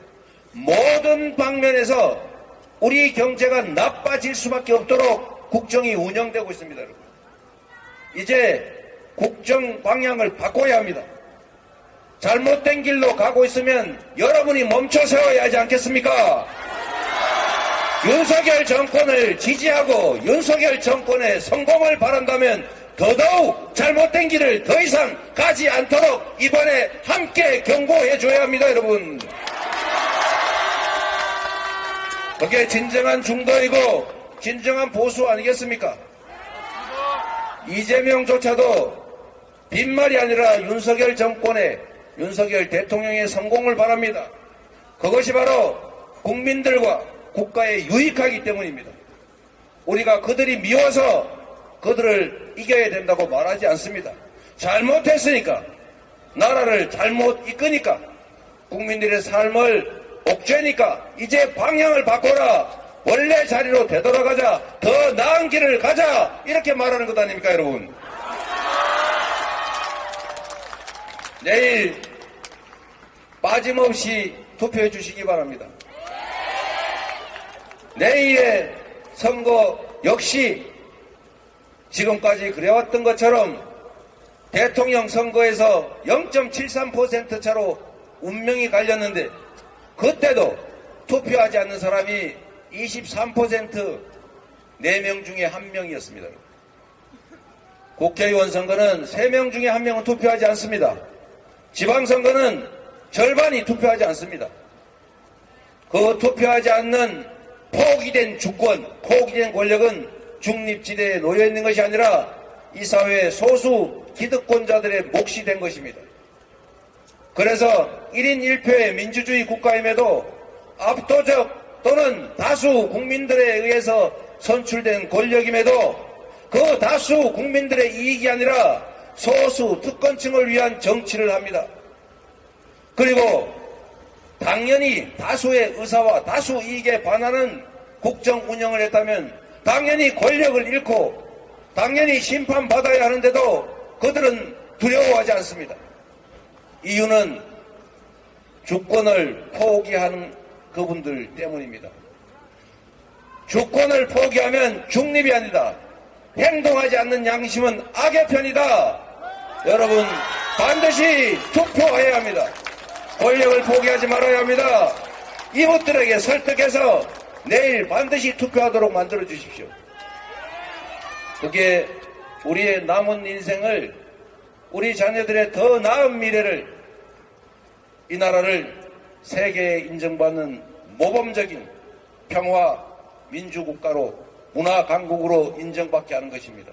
모든 방면에서 우리 경제가 나빠질 수밖에 없도록 국정이 운영되고 있습니다, 여러분. 이제 국정 방향을 바꿔야 합니다. 잘못된 길로 가고 있으면 여러분이 멈춰 세워야 하지 않겠습니까? 윤석열 정권을 지지하고 윤석열 정권의 성공을 바란다면 더더욱 잘못된 길을 더 이상 가지 않도록 이번에 함께 경고해 줘야 합니다, 여러분. 그게 진정한 중도이고 진정한 보수 아니겠습니까? 이재명조차도 빈말이 아니라 윤석열 정권의, 윤석열 대통령의 성공을 바랍니다. 그것이 바로 국민들과 국가에 유익하기 때문입니다. 우리가 그들이 미워서 그들을 이겨야 된다고 말하지 않습니다. 잘못했으니까, 나라를 잘못 이끄니까, 국민들의 삶을 옥죄니까 이제 방향을 바꿔라, 원래 자리로 되돌아가자, 더 나은 길을 가자, 이렇게 말하는 것 아닙니까, 여러분? 내일 빠짐없이 투표해 주시기 바랍니다. 내일의 선거 역시 지금까지 그래왔던 것처럼 대통령 선거에서 0.73% 차로 운명이 갈렸는데 그때도 투표하지 않는 사람이 23%, 4명 중에 1명이었습니다. 국회의원 선거는 3명 중에 1명은 투표하지 않습니다. 지방선거는 절반이 투표하지 않습니다. 그 투표하지 않는 포기된 주권, 포기된 권력은 중립지대에 놓여있는 것이 아니라 이 사회의 소수 기득권자들의 몫이 된 것입니다. 그래서 1인 1표의 민주주의 국가임에도 압도적 또는 다수 국민들에 의해서 선출된 권력임에도 그 다수 국민들의 이익이 아니라 소수 특권층을 위한 정치를 합니다. 그리고 당연히 다수의 의사와 다수 이익에 반하는 국정 운영을 했다면 당연히 권력을 잃고 당연히 심판받아야 하는데도 그들은 두려워하지 않습니다. 이유는 주권을 포기하는 그분들 때문입니다. 주권을 포기하면 중립이 아니다. 행동하지 않는 양심은 악의 편이다. 여러분 반드시 투표해야 합니다. 권력을 포기하지 말아야 합니다. 이웃들에게 설득해서 내일 반드시 투표하도록 만들어 주십시오. 그게 우리의 남은 인생을, 우리 자녀들의 더 나은 미래를, 이 나라를 세계에 인정받는 모범적인 평화 민주국가로, 문화 강국으로 인정받게 하는 것입니다.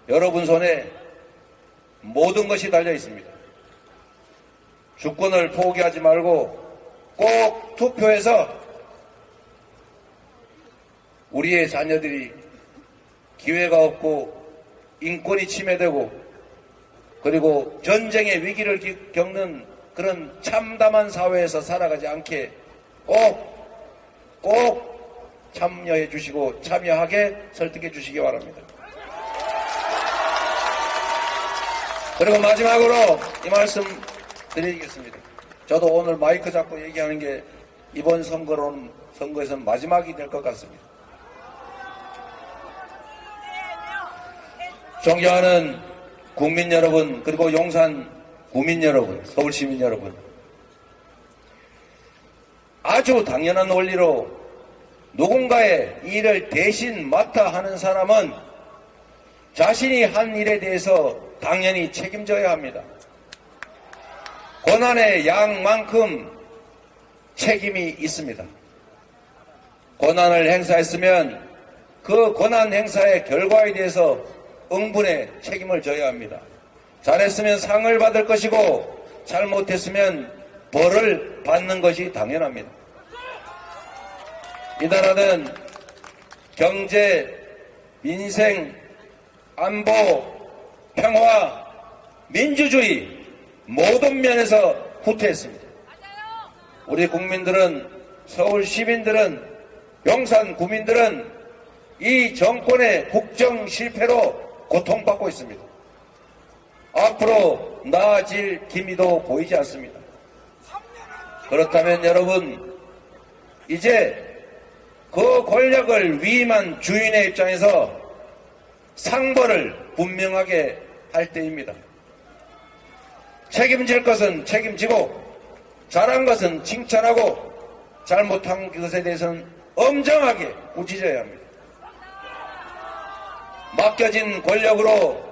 여러분 손에 모든 것이 달려 있습니다. 주권을 포기하지 말고 꼭 투표해서 우리의 자녀들이 기회가 없고 인권이 침해되고 그리고 전쟁의 위기를 겪는 그런 참담한 사회에서 살아가지 않게 꼭 참여해 주시고 참여하게 설득해 주시기 바랍니다. 그리고 마지막으로 이 말씀 드리겠습니다. 저도 오늘 마이크 잡고 얘기하는 게 이번 선거에서는 마지막이 될 것 같습니다. 존경하는 국민 여러분, 그리고 용산 구민 여러분, 서울 시민 여러분, 아주 당연한 원리로 누군가의 일을 대신 맡아 하는 사람은 자신이 한 일에 대해서 당연히 책임져야 합니다. 권한의 양만큼 책임이 있습니다. 권한을 행사했으면 그 권한 행사의 결과에 대해서 응분의 책임을 져야 합니다. 잘했으면 상을 받을 것이고 잘못했으면 벌을 받는 것이 당연합니다. 이 나라는 경제, 민생, 안보, 평화, 민주주의 모든 면에서 후퇴했습니다. 우리 국민들은, 서울 시민들은, 용산 구민들은 이 정권의 국정 실패로 고통받고 있습니다. 앞으로 나아질 기미도 보이지 않습니다. 그렇다면 여러분, 이제 그 권력을 위임한 주인의 입장에서 상벌을 분명하게 할 때입니다. 책임질 것은 책임지고 잘한 것은 칭찬하고 잘못한 것에 대해서는 엄정하게 꾸짖어야 합니다. 맡겨진 권력으로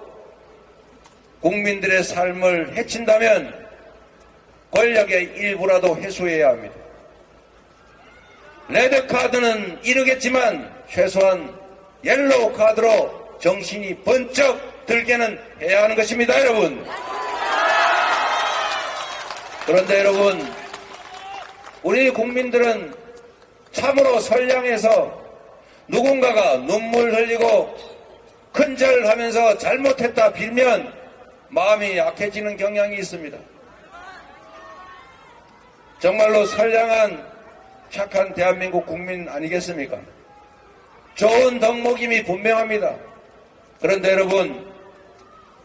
국민들의 삶을 해친다면 권력의 일부라도 해소해야 합니다. 레드카드는 이르겠지만 최소한 옐로우 카드로 정신이 번쩍 들게는 해야 하는 것입니다, 여러분. 그런데 여러분, 우리 국민들은 참으로 선량해서 누군가가 눈물 흘리고 큰절하면서 잘못했다 빌면 마음이 약해지는 경향이 있습니다. 정말로 선량한 착한 대한민국 국민 아니겠습니까? 좋은 덕목임이 분명합니다. 그런데 여러분,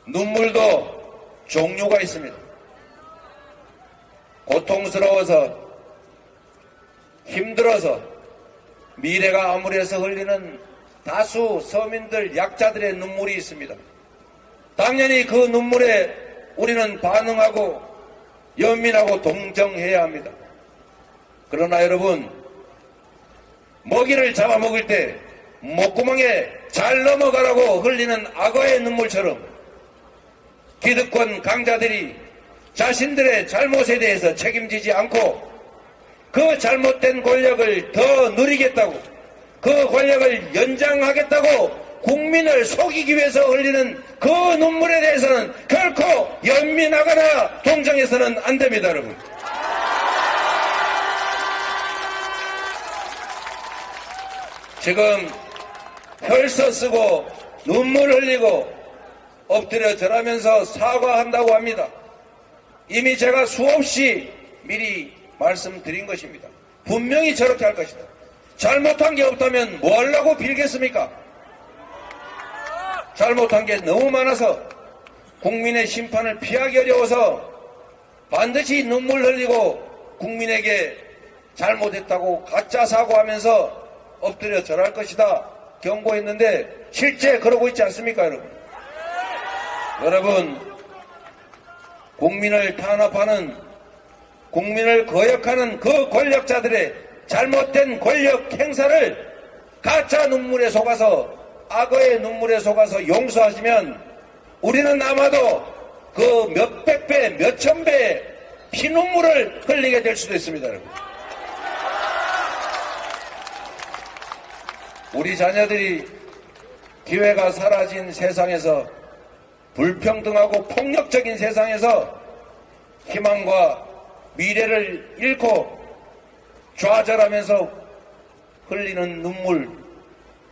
눈물도 종류가 있습니다. 고통스러워서, 힘들어서, 미래가 암울해서 흘리는 다수 서민들, 약자들의 눈물이 있습니다. 당연히 그 눈물에 우리는 반응하고 연민하고 동정해야 합니다. 그러나 여러분, 먹이를 잡아먹을 때 목구멍에 잘 넘어가라고 흘리는 악어의 눈물처럼 기득권 강자들이 자신들의 잘못에 대해서 책임지지 않고 그 잘못된 권력을 더 누리겠다고, 그 권력을 연장하겠다고 국민을 속이기 위해서 흘리는 그 눈물에 대해서는 결코 연민하거나 동정해서는 안 됩니다, 여러분. 지금 혈서 쓰고 눈물 흘리고 엎드려 절하면서 사과한다고 합니다. 이미 제가 수없이 미리 말씀드린 것입니다. 분명히 저렇게 할 것이다. 잘못한 게 없다면 뭐 하려고 빌겠습니까? 잘못한 게 너무 많아서 국민의 심판을 피하기 어려워서 반드시 눈물 흘리고 국민에게 잘못했다고 가짜 사과하면서 엎드려 절할 것이다 경고했는데 실제 그러고 있지 않습니까, 여러분? 여러분, 국민을 탄압하는, 국민을 거역하는 그 권력자들의 잘못된 권력 행사를 가짜 눈물에 속아서, 악어의 눈물에 속아서 용서하시면 우리는 아마도 그 몇백 배, 몇천 배의 피눈물을 흘리게 될 수도 있습니다, 여러분. 우리 자녀들이 기회가 사라진 세상에서, 불평등하고 폭력적인 세상에서 희망과 미래를 잃고 좌절하면서 흘리는 눈물,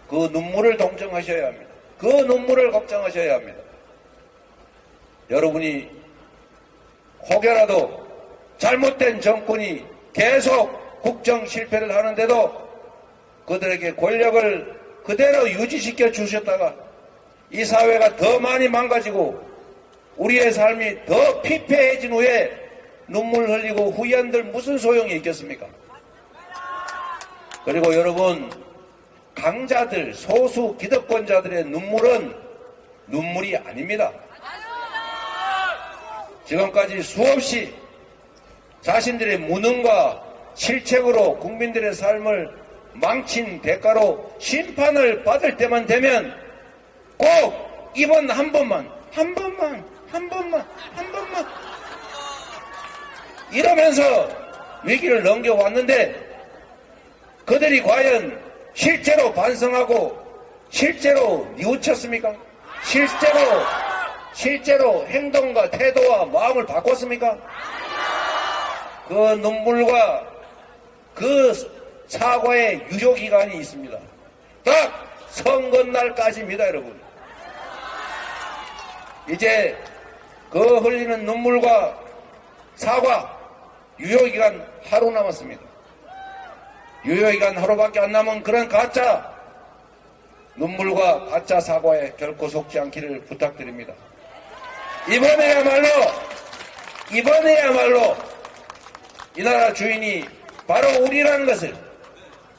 그 눈물을 동정하셔야 합니다. 그 눈물을 걱정하셔야 합니다. 여러분이 혹여라도 잘못된 정권이 계속 국정 실패를 하는데도 그들에게 권력을 그대로 유지시켜 주셨다가 이 사회가 더 많이 망가지고 우리의 삶이 더 피폐해진 후에 눈물 흘리고 후회한들 무슨 소용이 있겠습니까? 그리고 여러분, 강자들, 소수 기득권자들의 눈물은 눈물이 아닙니다. 지금까지 수없이 자신들의 무능과 실책으로 국민들의 삶을 망친 대가로 심판을 받을 때만 되면 꼭 이번 한 번만 이러면서 위기를 넘겨왔는데 그들이 과연 실제로 반성하고 실제로 뉘우쳤습니까? 실제로 행동과 태도와 마음을 바꿨습니까? 그 눈물과 그 사과의 유효기간이 있습니다. 딱 선거날까지입니다, 여러분. 이제 그 흘리는 눈물과 사과 유효기간 하루 남았습니다. 유효기간 하루밖에 안 남은 그런 가짜 눈물과 가짜 사과에 결코 속지 않기를 부탁드립니다. 이번에야말로 이 나라 주인이 바로 우리라는 것을,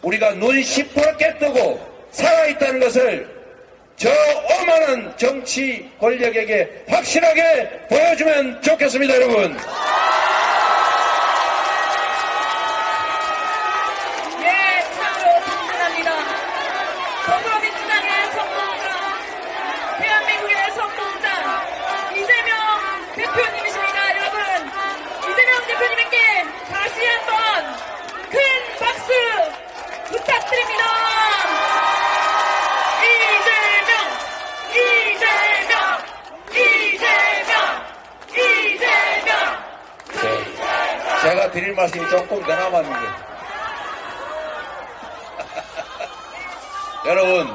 우리가 눈 시퍼렇게 뜨고 살아있다는 것을 저 오만한 정치 권력에게 확실하게 보여주면 좋겠습니다, 여러분. 예, 참으로 든든합니다. 더불어민주당의 선봉장, 대한민국의 선봉장 이재명 대표님이십니다, 여러분. 이재명 대표님께 다시 한번 큰 박수 부탁드립니다. 제가 드릴 말씀이 조금 더 남았는데 여러분,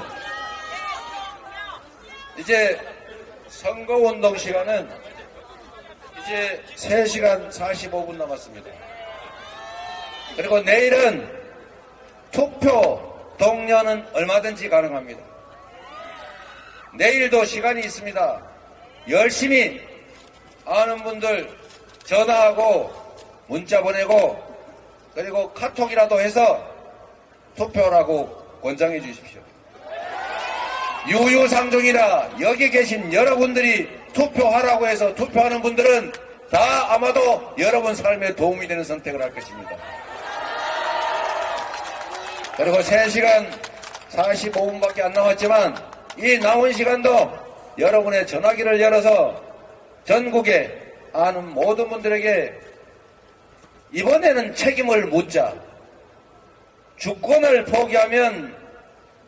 이제 선거운동 시간은 이제 3시간 45분 남았습니다. 그리고 내일은 투표 동료는 얼마든지 가능합니다. 내일도 시간이 있습니다. 열심히 아는 분들 전화하고 문자 보내고 그리고 카톡이라도 해서 투표라고 권장해 주십시오. 유유상종이라 여기 계신 여러분들이 투표하라고 해서 투표하는 분들은 다 아마도 여러분 삶에 도움이 되는 선택을 할 것입니다. 그리고 3시간 45분밖에 안 남았지만 이 남은 시간도 여러분의 전화기를 열어서 전국에 아는 모든 분들에게 이번에는 책임을 묻자. 주권을 포기하면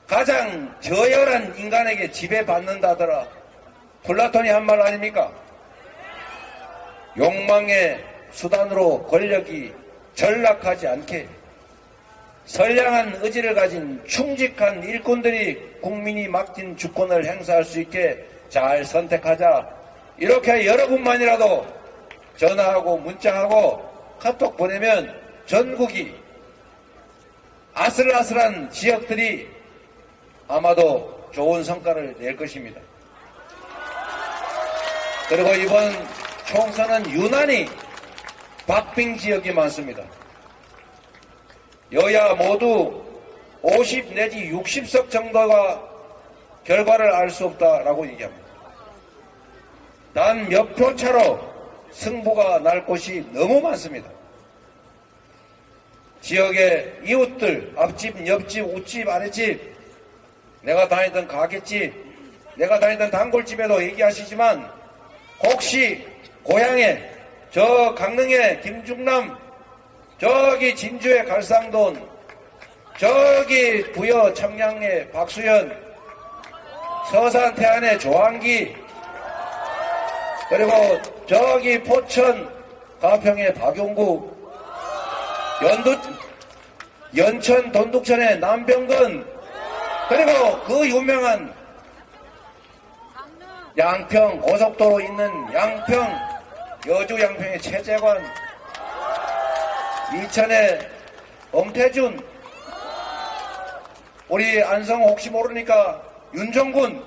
가장 저열한 인간에게 지배받는다더라. 플라톤이 한 말 아닙니까? 욕망의 수단으로 권력이 전락하지 않게 선량한 의지를 가진 충직한 일꾼들이 국민이 맡긴 주권을 행사할 수 있게 잘 선택하자. 이렇게 여러분만이라도 전화하고 문자하고 카톡 보내면 전국이 아슬아슬한 지역들이 아마도 좋은 성과를 낼 것입니다. 그리고 이번 총선은 유난히 박빙 지역이 많습니다. 여야 모두 50 내지 60석 정도가 결과를 알 수 없다라고 얘기합니다. 단 몇 표 차로 승부가 날 곳이 너무 많습니다. 지역의 이웃들, 앞집, 옆집, 웃집, 아랫집, 내가 다니던 가게집, 내가 다니던 단골집에도 얘기하시지만 혹시 고향에 저 강릉의 김중남, 저기 진주의 갈상돈, 저기 부여 청량의 박수현, 서산 태안의 조항기, 그리고 저기 포천 가평의 박용구, 연천 돈둑천의 남병근, 그리고 그 유명한 양평 고속도로 있는 양평, 여주 양평의 최재관, 이천의 엄태준, 우리 안성 혹시 모르니까 윤종군,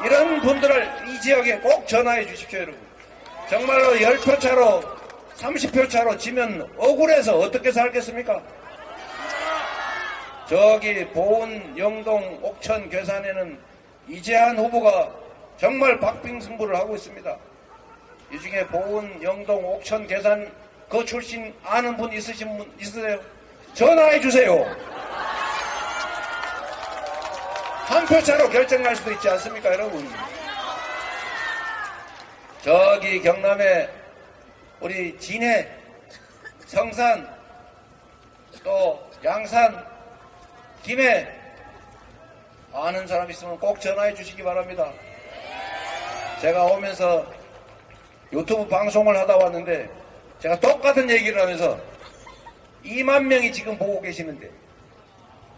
이런 분들을 이 지역에 꼭 전화해 주십시오, 여러분. 정말로 10표 차로 30표 차로 지면 억울해서 어떻게 살겠습니까? 저기 보은, 영동, 옥천, 괴산에는 이재한 후보가 정말 박빙 승부를 하고 있습니다. 이 중에 보은, 영동, 옥천, 괴산 그 출신 아는 분 있으신 분 있으세요? 전화해 주세요. 한 표 차로 결정날 수도 있지 않습니까, 여러분? 저기 경남에 우리 진해, 성산, 또 양산, 김해 아는 사람 있으면 꼭 전화해 주시기 바랍니다. 제가 오면서 유튜브 방송을 하다 왔는데 제가 똑같은 얘기를 하면서 2만 명이 지금 보고 계시는데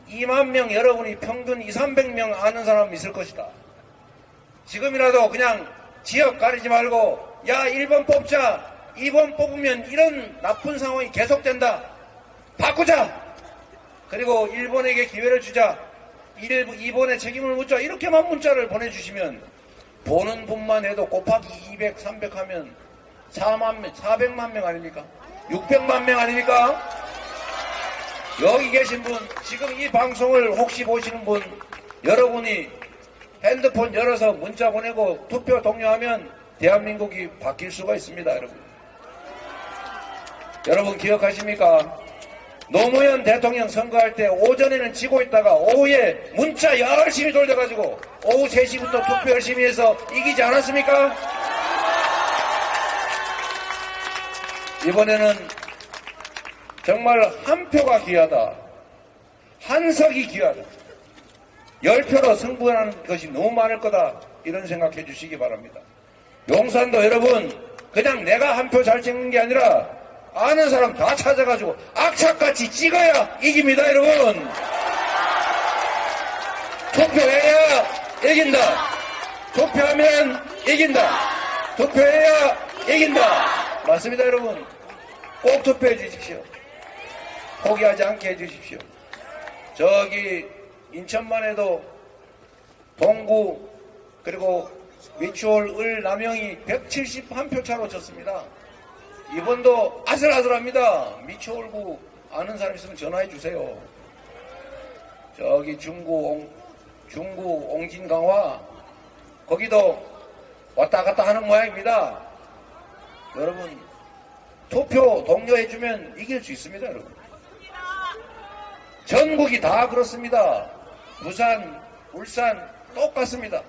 2만 명 여러분이 평균 200~300명 아는 사람 있을 것이다. 지금이라도 그냥 지역 가리지 말고 야 1번 뽑자, 2번 뽑으면 이런 나쁜 상황이 계속된다, 바꾸자, 그리고 1번에게 기회를 주자, 2번에 책임을 묻자, 이렇게만 문자를 보내주시면 보는 분만 해도 곱하기 200, 300 하면 400만 명 아닙니까? 600만 명 아닙니까? 여기 계신 분, 지금 이 방송을 혹시 보시는 분, 여러분이 핸드폰 열어서 문자 보내고 투표 독려하면 대한민국이 바뀔 수가 있습니다, 여러분. 여러분 기억하십니까? 노무현 대통령 선거할 때 오전에는 지고 있다가 오후에 문자 열심히 돌려가지고 오후 3시부터 투표 열심히 해서 이기지 않았습니까? 이번에는 정말 한 표가 귀하다, 한 석이 귀하다, 10표로 승부하는 것이 너무 많을 거다, 이런 생각해 주시기 바랍니다. 용산도 여러분 그냥 내가 한 표 잘 찍는 게 아니라 아는 사람 다 찾아가지고 악착같이 찍어야 이깁니다, 여러분. 투표해야 이긴다. 투표하면 이긴다. 투표해야 이긴다. 맞습니다, 여러분. 꼭 투표해 주십시오. 포기하지 않게 해 주십시오. 저기 인천만 해도 동구 그리고 미추홀, 을, 남영이 171표 차로 졌습니다. 이번도 아슬아슬합니다. 미추홀구 아는 사람 있으면 전화해 주세요. 저기 중구, 중구, 옹진강화 거기도 왔다 갔다 하는 모양입니다. 여러분 투표 독려해주면 이길 수 있습니다. 여러분 전국이 다 그렇습니다. 부산, 울산 똑같습니다.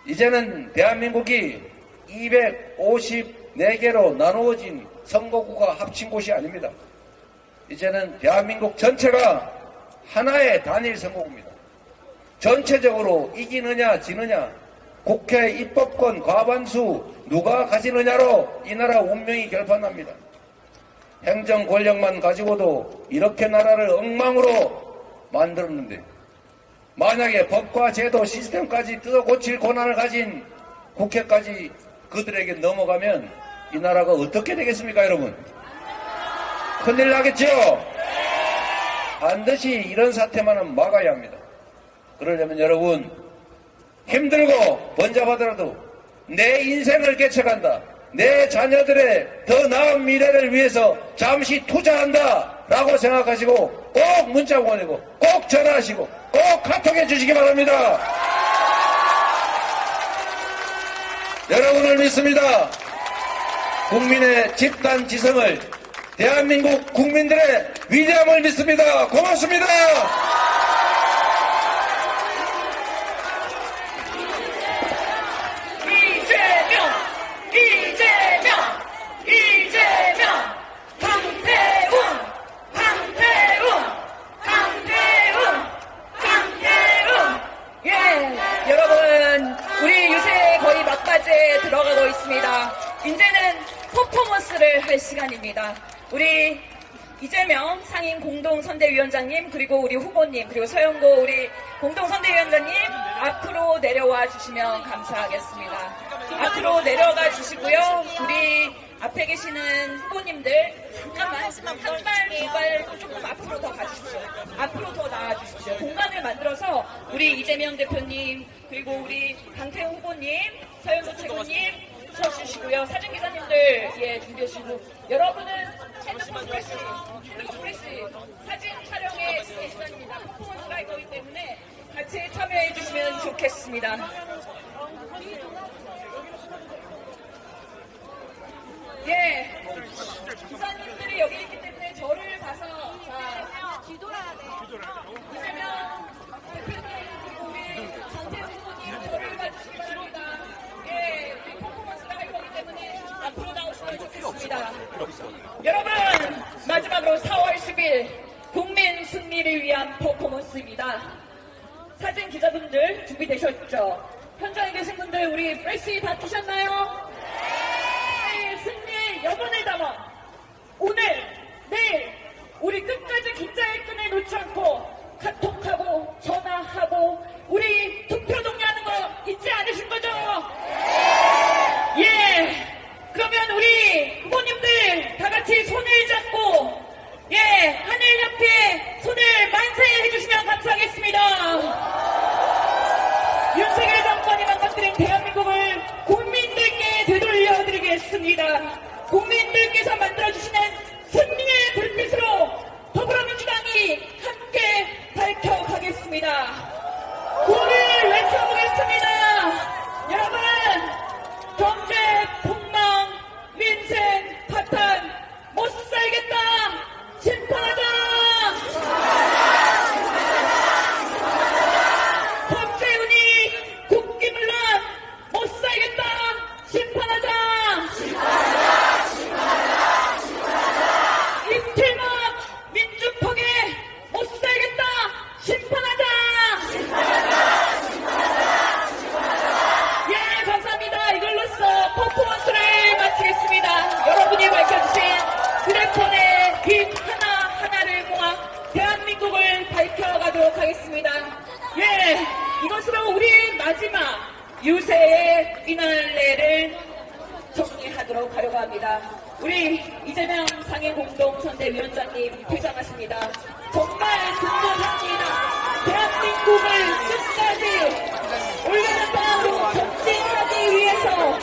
이제는 대한민국이 254개로 나누어진 선거구가 합친 곳이 아닙니다. 이제는 대한민국 전체가 하나의 단일 선거구입니다. 전체적으로 이기느냐 지느냐, 국회 입법권 과반수 누가 가지느냐로 이 나라 운명이 결판납니다. 행정 권력만 가지고도 이렇게 나라를 엉망으로 만들었는데 만약에 법과 제도 시스템까지 뜯어 고칠 권한을 가진 국회까지 그들에게 넘어가면 이 나라가 어떻게 되겠습니까, 여러분? 큰일 나겠죠? 반드시 이런 사태만은 막아야 합니다. 그러려면 여러분 힘들고 번잡하더라도 내 인생을 개척한다, 내 자녀들의 더 나은 미래를 위해서 잠시 투자한다 라고 생각하시고 꼭 문자 보내고 꼭 전화하시고 꼭 카톡해 주시기 바랍니다. 여러분을 믿습니다. 국민의 집단 지성을, 대한민국 국민들의 위대함을 믿습니다. 고맙습니다. 들어가고 있습니다. 이제는 퍼포먼스를 할 시간입니다. 우리 이재명 상임 공동선대위원장님, 그리고 우리 후보님, 그리고 서영고 우리 공동선대위원장님 앞으로 내려와 주시면 감사하겠습니다. 앞으로 내려가 주시고요. 우리 앞에 계시는 후보님들 잠깐만 한 발, 두 발 조금 앞으로 더 가주십시오. 앞으로 더 나와주십시오. 공간을 만들어서 우리 이재명 대표님, 그리고 우리 강태웅 후보님, 서영도 최고님 서주시고요. 사진기자님들 준비하시고, 여러분은 핸드폰 프레시 사진 촬영에 시간입니다. 퍼포먼스가 할 거기 때문에 같이 참여해 주시면 좋겠습니다. 기자님들이 여기 있기 때문에 저를 봐서 뒤돌아야 돼. 이재명 대표님, 그리고 우리 강태웅 후보님 저를 봐주시기 바랍니다. 우리 퍼포먼스가 할 거기 때문에 앞으로 나오시면 좋겠습니다. 여러분, 마지막으로 4월 10일 국민 승리를 위한 퍼포먼스입니다. 사진 기자분들 준비되셨죠? 현장에 계신 분들 우리 프레시 다 키셨나요? 승리의 여번을 담아 오늘, 내일 우리 끝까지 긴장의 끈을 놓지 않고 카톡하고 전화하고 우리 투표 동의하는 거 잊지 않으신 거죠? 그러면 우리 후보님들 다 같이 손을 잡고 하늘 옆에 손을 만세 해주시면 감사하겠습니다. 윤석열 정권이 망가뜨린 대한민국을 국민들께 되돌려드리겠습니다. 국민들께서 만들어주시는 승리의 불빛으로 더불어민주당이 함께 밝혀가겠습니다. 구호를 외쳐보겠습니다. 여러분, 경제 폭망, 민생 파탄, 못 살겠다, 심판하자! 법제운이 국기문란, 못 살겠다, 심판하자! 이틀만 민주폭에 못 살겠다, 심판하자! 감사합니다. 이걸로써 퍼포먼스를 마치겠습니다. 여러분이 밝혀주신 휴대폰의 빛 하나하나를 모아 대한민국을 밝혀가도록 하겠습니다. 이것으로 우리 마지막 유세의 피날레를 정리하도록 하려고 합니다. 우리 이재명 상임공동선대위원장님 퇴장하십니다. 정말 궁금합니다. 대한민국을 끝까지 올바른 방향으로 전진하기 위해서